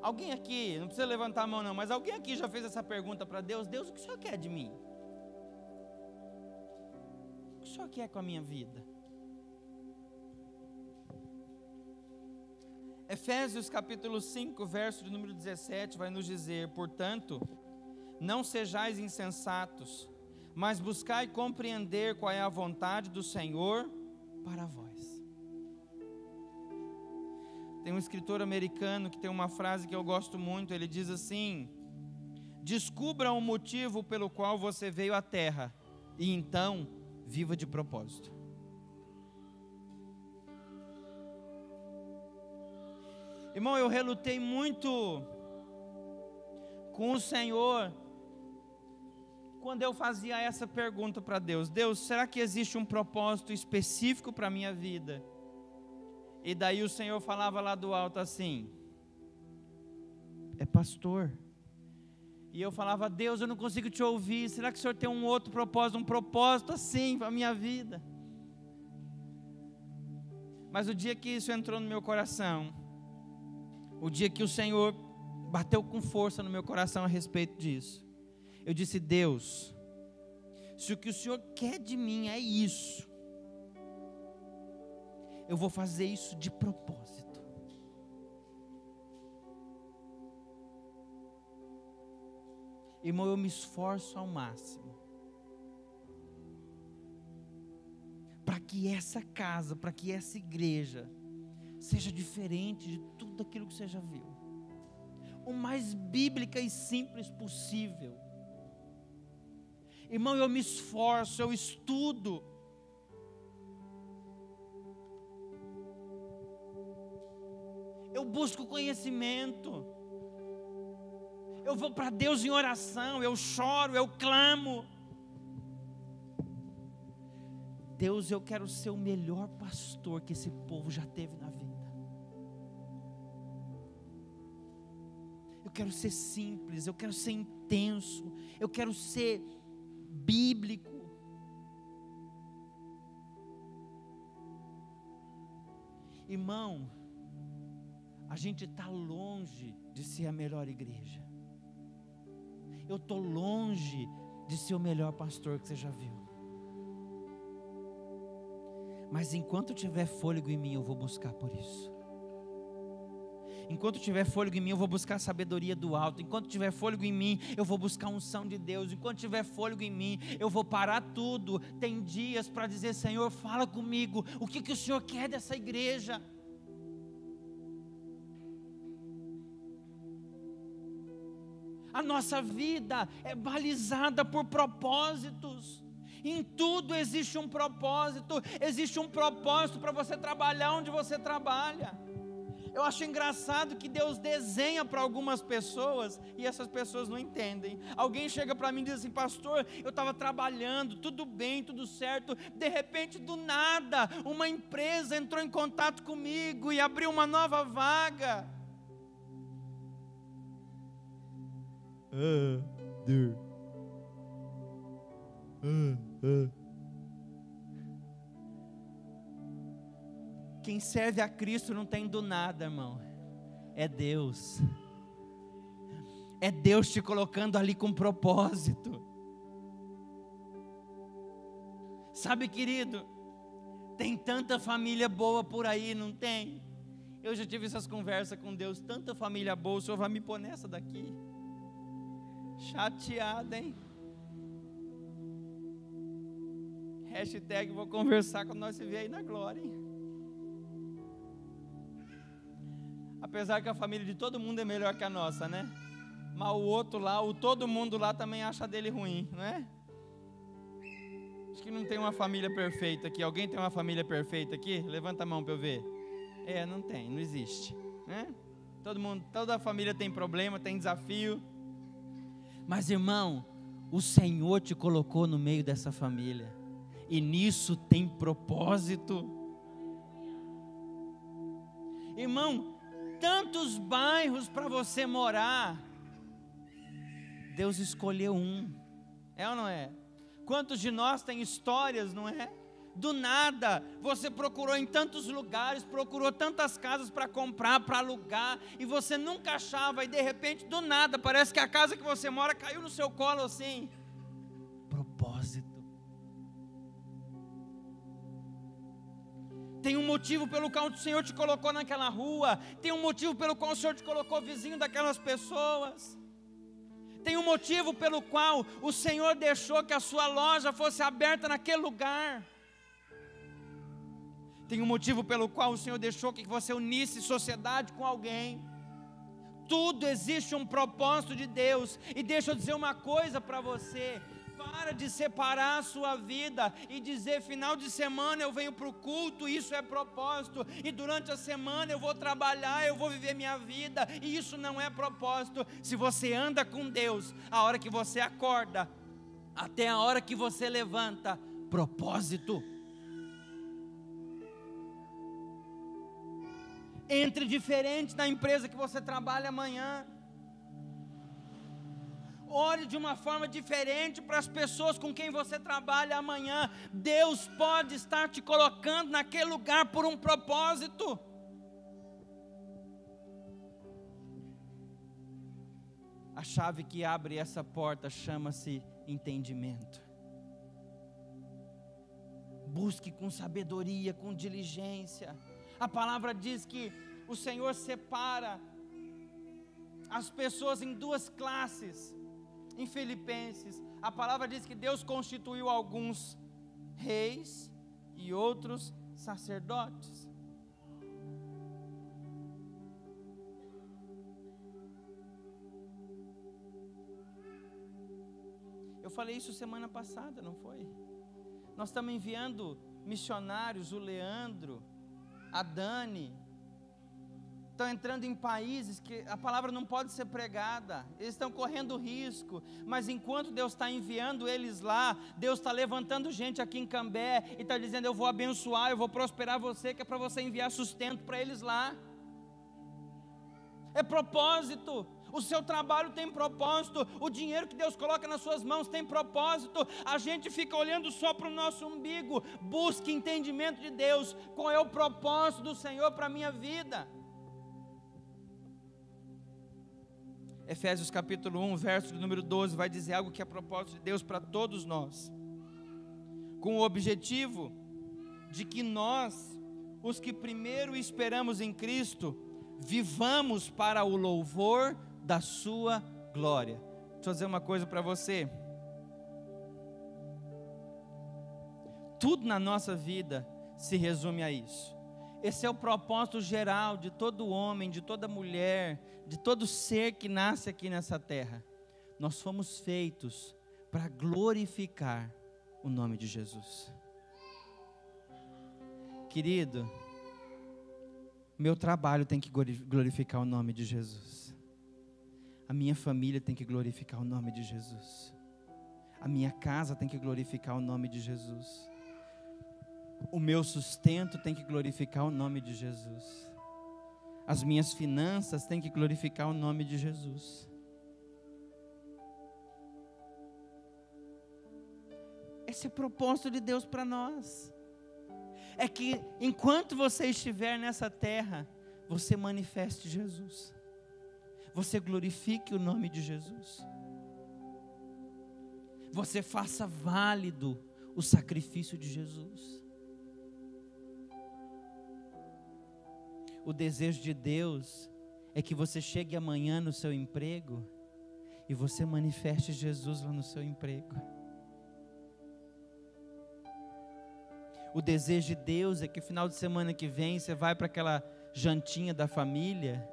Alguém aqui, não precisa levantar a mão não, mas alguém aqui já fez essa pergunta para Deus: Deus, o que o Senhor quer de mim? O que o Senhor quer com a minha vida? Efésios capítulo 5, verso de número 17, vai nos dizer: portanto, não sejais insensatos, mas buscai compreender qual é a vontade do Senhor para vós. Tem um escritor americano que tem uma frase que eu gosto muito. Ele diz assim: descubra o motivo pelo qual você veio à terra, e então viva de propósito. Irmão, eu relutei muito com o Senhor quando eu fazia essa pergunta para Deus: Deus, será que existe um propósito específico para a minha vida? E daí o Senhor falava lá do alto assim: é pastor. E eu falava: Deus, eu não consigo te ouvir, será que o Senhor tem um outro propósito, um propósito assim para a minha vida? Mas o dia que isso entrou no meu coração, o dia que o Senhor bateu com força no meu coração a respeito disso, eu disse: Deus, se o que o Senhor quer de mim é isso, eu vou fazer isso de propósito. Irmão, eu me esforço ao máximo para que essa casa, para que essa igreja seja diferente de tudo aquilo que você já viu, o mais bíblica e simples possível. Irmão, eu me esforço, eu estudo. Eu busco conhecimento. Eu vou para Deus em oração, eu choro, eu clamo. Deus, eu quero ser o melhor pastor que esse povo já teve na vida. Eu quero ser simples, eu quero ser intenso, eu quero ser bíblico. Irmão, a gente está longe de ser a melhor igreja. Eu estou longe de ser o melhor pastor que você já viu. Mas enquanto tiver fôlego em mim, eu vou buscar por isso. Enquanto tiver fôlego em mim, eu vou buscar a sabedoria do alto. Enquanto tiver fôlego em mim, eu vou buscar a unção de Deus. Enquanto tiver fôlego em mim, eu vou parar tudo. Tem dias para dizer: Senhor, fala comigo. O que o Senhor quer dessa igreja? A nossa vida é balizada por propósitos. Em tudo existe um propósito para você trabalhar onde você trabalha. Eu acho engraçado que Deus desenha para algumas pessoas e essas pessoas não entendem. Alguém chega para mim e diz assim: pastor, eu estava trabalhando, tudo bem, tudo certo, de repente do nada, uma empresa entrou em contato comigo e abriu uma nova vaga. Quem serve a Cristo não tem do nada, irmão. É Deus. É Deus te colocando ali com propósito. Sabe, querido, tem tanta família boa por aí, não tem? Eu já tive essas conversas com Deus. Tanta família boa, o Senhor vai me pôr nessa daqui. Chateada, hein? Hashtag vou conversar quando nós se ver aí na glória, hein? Apesar que a família de todo mundo é melhor que a nossa, né? Mas o outro lá, todo mundo lá também acha dele ruim, não é? Acho que não tem uma família perfeita aqui. Alguém tem uma família perfeita aqui? Levanta a mão para eu ver. Não tem, não existe, né? Toda a família tem problema, tem desafio. Mas, irmão, o Senhor te colocou no meio dessa família. E nisso tem propósito. Irmão, tantos bairros para você morar. Deus escolheu um. É ou não é? Quantos de nós tem histórias, não é? Do nada, você procurou em tantos lugares, procurou tantas casas para comprar, para alugar, e você nunca achava, e de repente, do nada, parece que a casa que você mora caiu no seu colo assim. Propósito. Tem um motivo pelo qual o Senhor te colocou naquela rua, tem um motivo pelo qual o Senhor te colocou vizinho daquelas pessoas. Tem um motivo pelo qual o Senhor deixou que a sua loja fosse aberta naquele lugar. Tem um motivo pelo qual o Senhor deixou que você unisse sociedade com alguém. Tudo existe um propósito de Deus. E deixa eu dizer uma coisa para você. Para de separar a sua vida e dizer: final de semana eu venho para o culto, isso é propósito, e durante a semana eu vou trabalhar, eu vou viver minha vida, e isso não é propósito. Se você anda com Deus, a hora que você acorda até a hora que você levanta, propósito. Entre diferente na empresa que você trabalha amanhã. Olhe de uma forma diferente para as pessoas com quem você trabalha amanhã. Deus pode estar te colocando naquele lugar por um propósito. A chave que abre essa porta chama-se entendimento. Busque com sabedoria, com diligência. A palavra diz que o Senhor separa as pessoas em duas classes. Em Filipenses, a palavra diz que Deus constituiu alguns reis e outros sacerdotes. Eu falei isso semana passada, não foi? Nós estamos enviando missionários, o Leandro, a Dani, estão entrando em países que a palavra não pode ser pregada, eles estão correndo risco, mas enquanto Deus está enviando eles lá, Deus está levantando gente aqui em Cambé, e está dizendo: eu vou abençoar, eu vou prosperar você, que é para você enviar sustento para eles lá. É propósito. O seu trabalho tem propósito, o dinheiro que Deus coloca nas suas mãos tem propósito. A gente fica olhando só para o nosso umbigo. Busque entendimento de Deus. Qual é o propósito do Senhor para a minha vida? Efésios capítulo 1, verso de número 12, vai dizer algo que é propósito de Deus para todos nós, com o objetivo de que nós, os que primeiro esperamos em Cristo, vivamos para o louvor da sua glória. Deixa eu dizer uma coisa para você. Tudo na nossa vida se resume a isso. Esse é o propósito geral de todo homem, de toda mulher, de todo ser que nasce aqui nessa terra. Nós fomos feitos para glorificar o nome de Jesus. Querido, meu trabalho tem que glorificar o nome de Jesus. A minha família tem que glorificar o nome de Jesus. A minha casa tem que glorificar o nome de Jesus. O meu sustento tem que glorificar o nome de Jesus. As minhas finanças têm que glorificar o nome de Jesus. Esse é o propósito de Deus para nós. É que enquanto você estiver nessa terra, você manifeste Jesus. Você glorifique o nome de Jesus. Você faça válido o sacrifício de Jesus. O desejo de Deus é que você chegue amanhã no seu emprego e você manifeste Jesus lá no seu emprego. O desejo de Deus é que no final de semana que vem você vai para aquela jantinha da família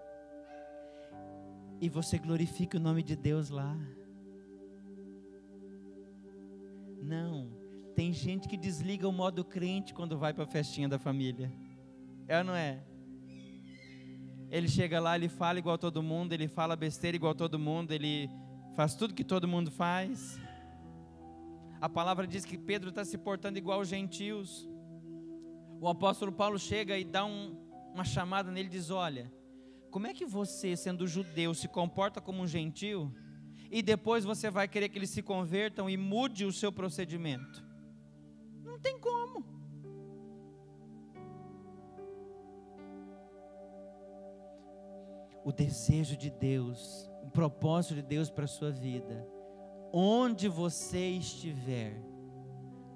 e você glorifique o nome de Deus lá. Não, tem gente que desliga o modo crente quando vai para a festinha da família. É ou não é? Ele chega lá, ele fala igual todo mundo, ele fala besteira igual todo mundo, ele faz tudo que todo mundo faz. A palavra diz que Pedro está se portando igual aos gentios. O apóstolo Paulo chega e dá uma chamada nele e diz: olha, como é que você, sendo judeu, se comporta como um gentio e depois você vai querer que eles se convertam e mude o seu procedimento? Não tem como. O desejo de Deus, o propósito de Deus para a sua vida, onde você estiver,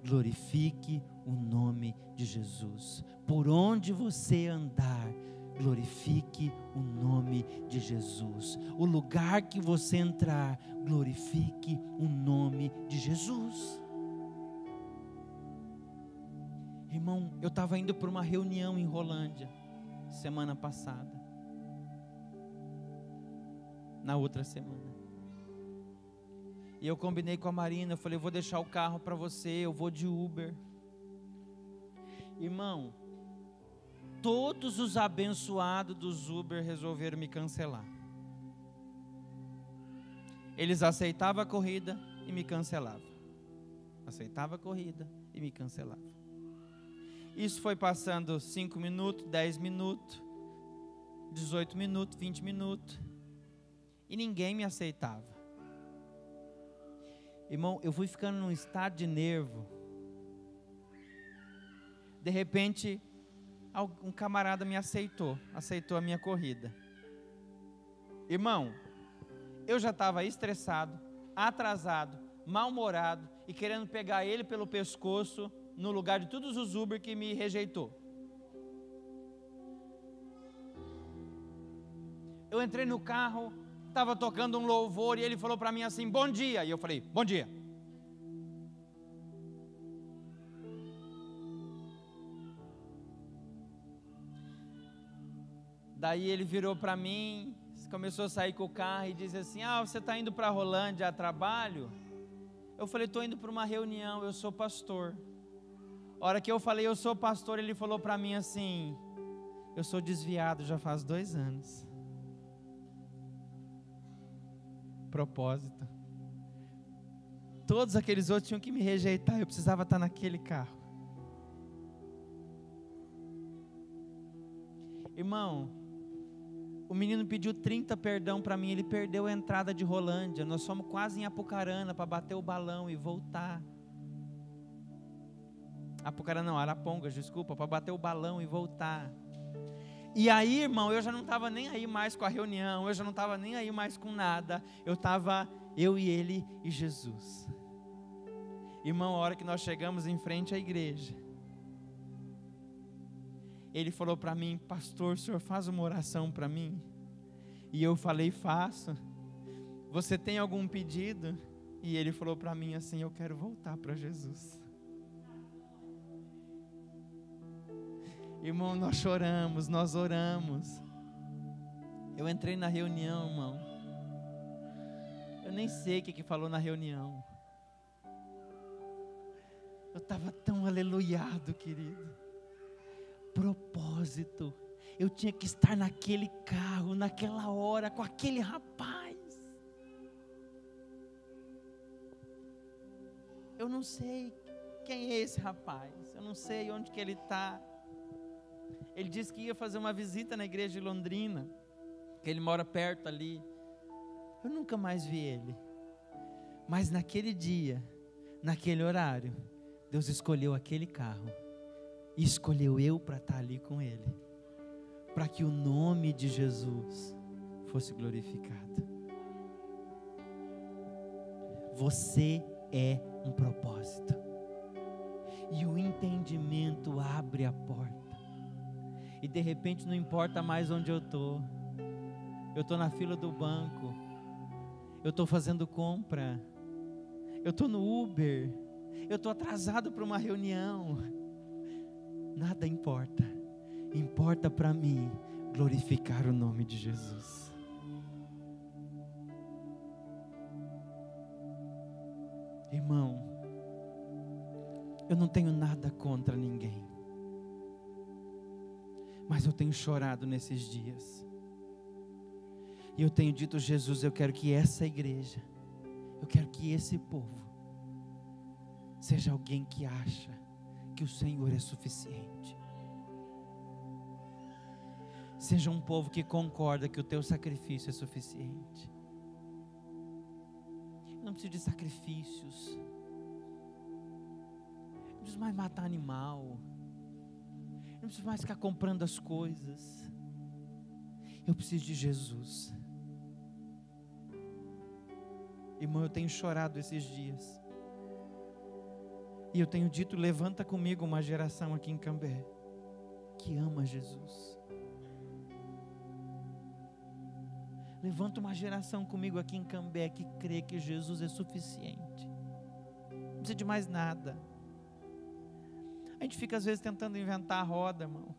glorifique o nome de Jesus. Por onde você andar, glorifique o nome de Jesus. O lugar que você entrar, glorifique o nome de Jesus. Irmão, eu estava indo para uma reunião em Rolândia semana passada. Na outra semana. E eu combinei com a Marina, eu falei: eu vou deixar o carro para você, eu vou de Uber. Irmão, todos os abençoados dos Uber resolveram me cancelar. Eles aceitavam a corrida e me cancelavam. Aceitava a corrida e me cancelavam. Isso foi passando 5 minutos, 10 minutos, 18 minutos, 20 minutos. E ninguém me aceitava. Irmão, eu fui ficando num estado de nervo. De repente, um camarada me aceitou a minha corrida. Irmão, eu já estava estressado, atrasado, mal-humorado e querendo pegar ele pelo pescoço no lugar de todos os Uber que me rejeitou. Eu entrei no carro, estava tocando um louvor e ele falou para mim assim: bom dia. E eu falei: bom dia. Daí ele virou para mim, começou a sair com o carro e disse assim: ah, você está indo para Rolândia a trabalho? Eu falei: estou indo para uma reunião, eu sou pastor. A hora que eu falei eu sou pastor, ele falou para mim assim: eu sou desviado já faz 2 anos. Propósito. Todos aqueles outros tinham que me rejeitar, eu precisava estar naquele carro. Irmão, o menino pediu 30 perdão para mim, ele perdeu a entrada de Rolândia. Nós fomos quase em Apucarana para bater o balão e voltar. Apucarana não, Arapongas, desculpa, para bater o balão e voltar. E aí, irmão, eu já não estava nem aí mais com a reunião, eu já não estava nem aí mais com nada. Eu e ele e Jesus. Irmão, a hora que nós chegamos em frente à igreja, ele falou para mim: pastor, o senhor faz uma oração para mim? E eu falei: faço. Você tem algum pedido? E ele falou para mim assim: eu quero voltar para Jesus. Irmão, nós choramos, nós oramos. Eu entrei na reunião, irmão. Eu nem sei o que falou na reunião. Eu estava tão aleluiado, querido. Propósito. Eu tinha que estar naquele carro, naquela hora, com aquele rapaz. Eu não sei quem é esse rapaz. Eu não sei onde que ele está. Ele disse que ia fazer uma visita na igreja de Londrina, que ele mora perto ali. Eu nunca mais vi ele. Mas naquele dia, naquele horário, Deus escolheu aquele carro e escolheu eu para estar ali com ele, para que o nome de Jesus fosse glorificado. Você é um propósito, e o entendimento abre a porta. E de repente não importa mais onde eu estou na fila do banco, eu estou fazendo compra, eu estou no Uber, eu estou atrasado para uma reunião, nada importa. Importa para mim glorificar o nome de Jesus. Irmão, eu não tenho nada contra ninguém, mas eu tenho chorado nesses dias, e eu tenho dito: Jesus, eu quero que essa igreja, eu quero que esse povo seja alguém que acha que o Senhor é suficiente. Seja um povo que concorda que o teu sacrifício é suficiente. Eu não preciso de sacrifícios. Eu não preciso mais matar animal. Eu não preciso mais ficar comprando as coisas. Eu preciso de Jesus. Irmão, eu tenho chorado esses dias. E eu tenho dito: levanta comigo uma geração aqui em Cambé que ama Jesus. Levanta uma geração comigo aqui em Cambé que crê que Jesus é suficiente. Não precisa de mais nada. A gente fica às vezes tentando inventar a roda, irmão.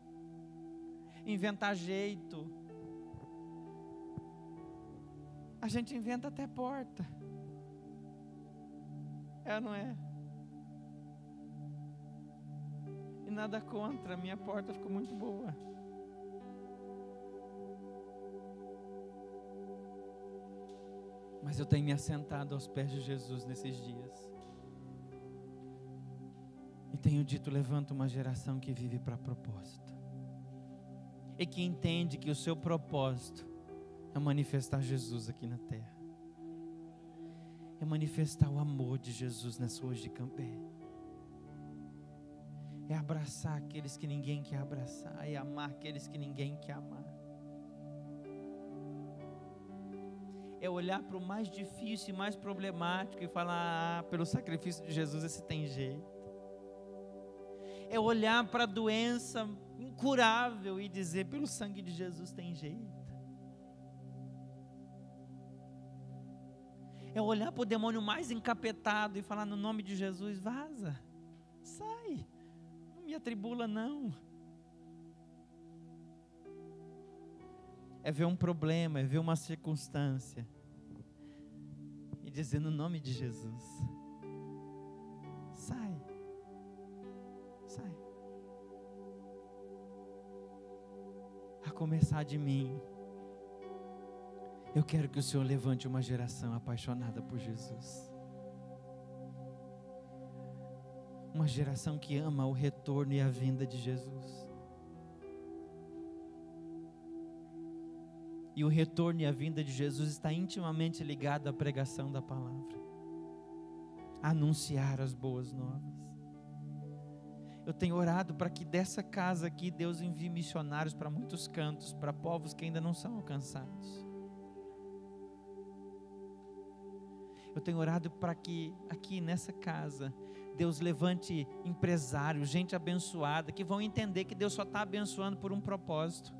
Inventar jeito. A gente inventa até porta. É ou não é? E nada contra, a minha porta ficou muito boa. Mas eu tenho me assentado aos pés de Jesus nesses dias. E tenho dito: levanta uma geração que vive para propósito. E que entende que o seu propósito é manifestar Jesus aqui na terra. É manifestar o amor de Jesus nessa hoje de Cambé. É abraçar aqueles que ninguém quer abraçar. É amar aqueles que ninguém quer amar. É olhar para o mais difícil e mais problemático e falar: pelo sacrifício de Jesus esse tem jeito. É olhar para a doença incurável e dizer: pelo sangue de Jesus tem jeito. É olhar para o demônio mais encapetado e falar: no nome de Jesus, vaza, sai, não me atribula não. É ver um problema, é ver uma circunstância e dizer: no nome de Jesus, sai, sai. A começar de mim, eu quero que o Senhor levante uma geração apaixonada por Jesus. Uma geração que ama o retorno e a vinda de Jesus. E o retorno e a vinda de Jesus está intimamente ligado à pregação da palavra, a anunciar as boas novas. Eu tenho orado para que dessa casa aqui Deus envie missionários para muitos cantos, para povos que ainda não são alcançados. Eu tenho orado para que aqui nessa casa Deus levante empresários, gente abençoada, que vão entender que Deus só está abençoando por um propósito,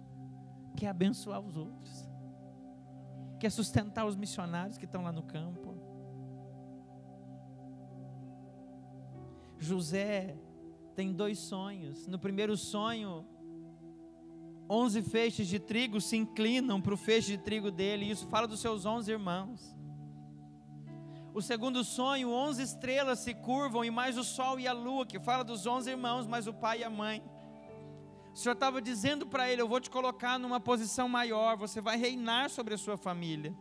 que é abençoar os outros, que é sustentar os missionários que estão lá no campo. José tem 2 sonhos. No primeiro sonho, 11 feixes de trigo se inclinam para o feixe de trigo dele, e isso fala dos seus 11 irmãos. O segundo sonho, 11 estrelas se curvam e mais o sol e a lua, que fala dos 11 irmãos, mais o pai e a mãe. O Senhor estava dizendo para ele: eu vou te colocar numa posição maior, você vai reinar sobre a sua família.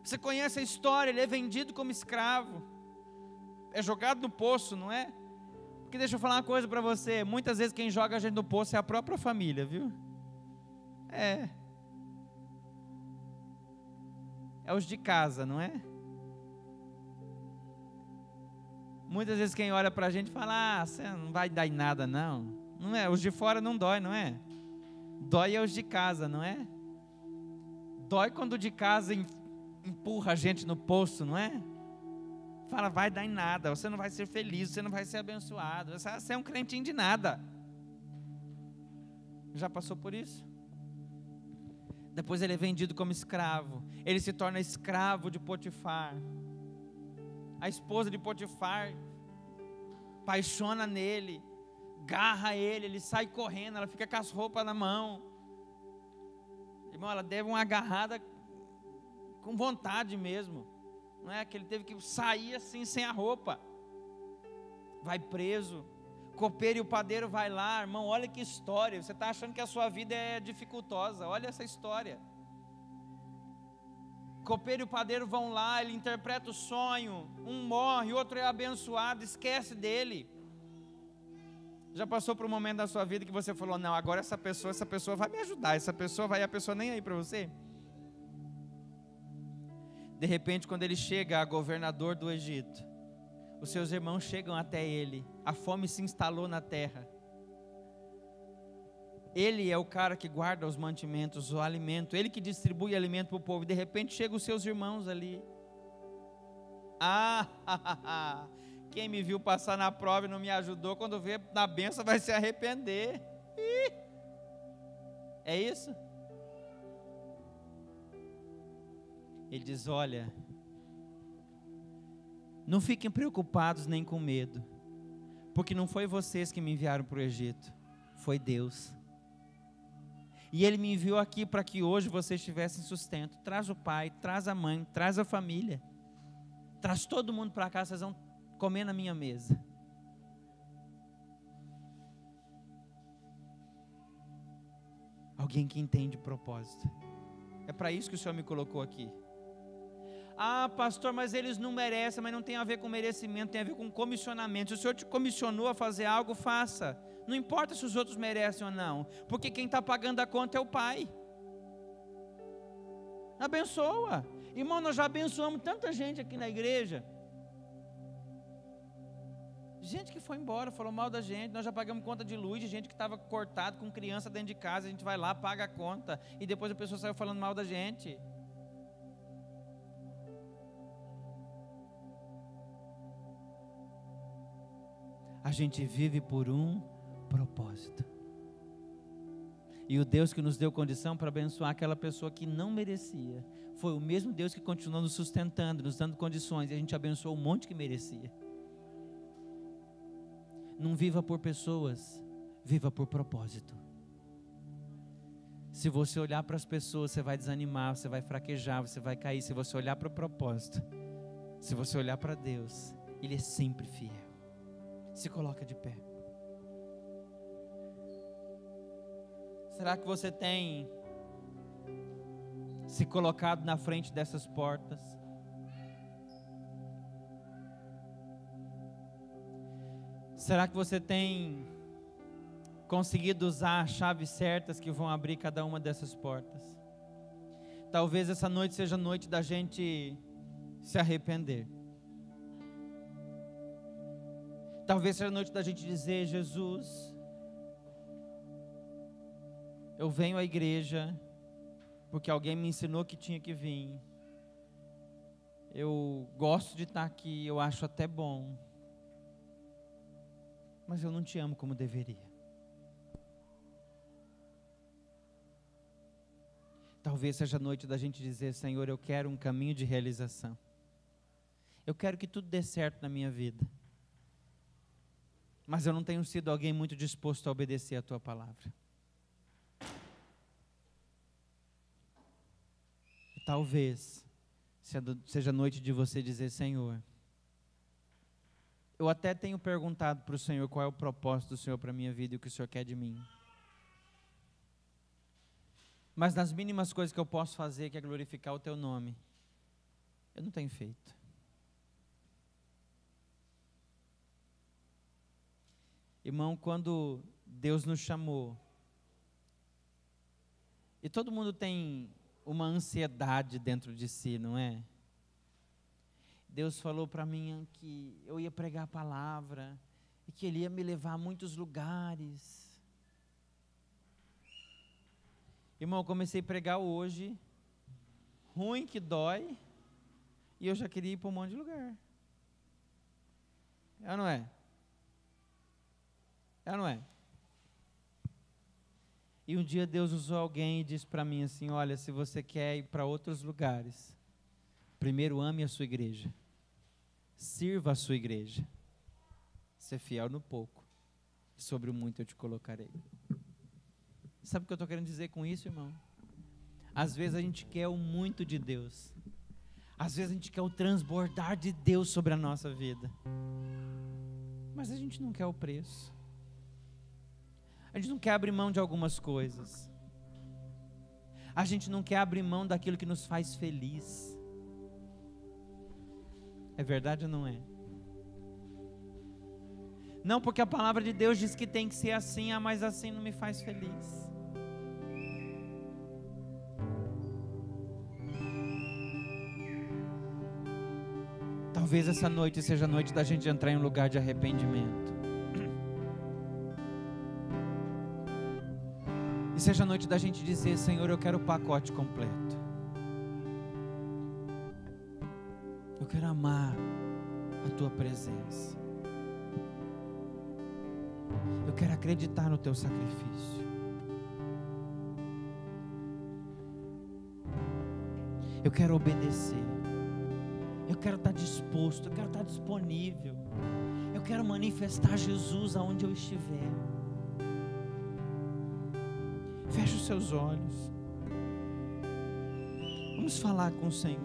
Você conhece a história, ele é vendido como escravo, é jogado no poço, não é? Porque deixa eu falar uma coisa para você, muitas vezes quem joga a gente no poço é a própria família, viu? É os de casa, não é? Muitas vezes quem olha para a gente fala: você não vai dar em nada não. Não é? Os de fora não dói, não é? Dói é os de casa, não é? Dói quando o de casa empurra a gente no poço, não é? Fala: vai dar em nada, você não vai ser feliz, você não vai ser abençoado, você é um crentinho de nada. Já passou por isso? Depois ele é vendido como escravo, ele se torna escravo de Potifar. A esposa de Potifar apaixona nele, garra ele sai correndo, ela fica com as roupas na mão. Irmão, ela deve uma agarrada com vontade mesmo, não é? Que ele teve que sair assim sem a roupa. Vai preso, copeiro e o padeiro vai lá. Irmão, olha que história. Você está achando que a sua vida é dificultosa? Olha essa história. Copeiro e o padeiro vão lá, ele interpreta o sonho, um morre, o outro é abençoado, esquece dele. Já passou por um momento da sua vida que você falou: não, agora essa pessoa vai me ajudar, a pessoa nem aí para você? De repente, quando ele chega a governador do Egito, os seus irmãos chegam até ele, a fome se instalou na terra. Ele é o cara que guarda os mantimentos, o alimento, ele que distribui alimento para o povo. De repente chegam os seus irmãos ali. Quem me viu passar na prova e não me ajudou, quando vê na bênção vai se arrepender. É isso? Ele diz: olha, não fiquem preocupados nem com medo, porque não foi vocês que me enviaram para o Egito, foi Deus. E Ele me enviou aqui para que hoje vocês tivessem sustento. Traz o pai, traz a mãe, traz a família, traz todo mundo para cá, vocês vão comer na minha mesa. Alguém que entende propósito. É para isso que o Senhor me colocou aqui. Ah, pastor, mas eles não merecem. Mas não tem a ver com merecimento, tem a ver com comissionamento. Se o Senhor te comissionou a fazer algo, faça. Não importa se os outros merecem ou não, porque quem está pagando a conta é o Pai. Abençoa. Irmão, nós já abençoamos tanta gente aqui na igreja. Gente que foi embora, falou mal da gente. Nós já pagamos conta de luz, de gente que estava cortado com criança dentro de casa. A gente vai lá, paga a conta, e depois a pessoa saiu falando mal da gente. A gente vive por um propósito. E o Deus que nos deu condição para abençoar aquela pessoa que não merecia, foi o mesmo Deus que continuou nos sustentando, nos dando condições, e a gente abençoou um monte que merecia. Não viva por pessoas, viva por propósito. Se você olhar para as pessoas, você vai desanimar, você vai fraquejar, você vai cair. Se você olhar para o propósito, se você olhar para Deus, Ele é sempre fiel. Se coloca de pé. Será que você tem se colocado na frente dessas portas? Será que você tem conseguido usar as chaves certas que vão abrir cada uma dessas portas? Talvez essa noite seja a noite da gente se arrepender. Talvez seja a noite da gente dizer: Jesus, eu venho à igreja porque alguém me ensinou que tinha que vir. Eu gosto de estar aqui, eu acho até bom, mas eu não te amo como deveria. Talvez seja a noite da gente dizer: Senhor, eu quero um caminho de realização. Eu quero que tudo dê certo na minha vida, mas eu não tenho sido alguém muito disposto a obedecer a Tua palavra. Talvez seja a noite de você dizer: Senhor, eu até tenho perguntado para o Senhor qual é o propósito do Senhor para a minha vida e o que o Senhor quer de mim. Mas nas mínimas coisas que eu posso fazer, que é glorificar o Teu nome, eu não tenho feito. Irmão, quando Deus nos chamou, e todo mundo tem uma ansiedade dentro de si, não é? Deus falou para mim que eu ia pregar a palavra e que Ele ia me levar a muitos lugares. Irmão, eu comecei a pregar hoje, ruim que dói, e eu já queria ir para um monte de lugar. É ou não é? É ou não é? E um dia Deus usou alguém e disse para mim assim: olha, se você quer ir para outros lugares, primeiro ame a sua igreja, sirva a sua igreja, ser fiel no pouco, e sobre o muito eu te colocarei. Sabe o que eu estou querendo dizer com isso, irmão? Às vezes a gente quer o muito de Deus, às vezes a gente quer o transbordar de Deus sobre a nossa vida, mas a gente não quer o preço. A gente não quer abrir mão de algumas coisas. A gente não quer abrir mão daquilo que nos faz feliz. É verdade ou não é? Não, porque a palavra de Deus diz que tem que ser assim, mas assim não me faz feliz. Talvez essa noite seja a noite da gente entrar em um lugar de arrependimento. E seja a noite da gente dizer: Senhor, eu quero o pacote completo. Eu quero amar a Tua presença. Eu quero acreditar no Teu sacrifício. Eu quero obedecer. Eu quero estar disposto, eu quero estar disponível. Eu quero manifestar Jesus aonde eu estiver. Feche os seus olhos. Vamos falar com o Senhor.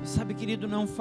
Sabe, querido, não fale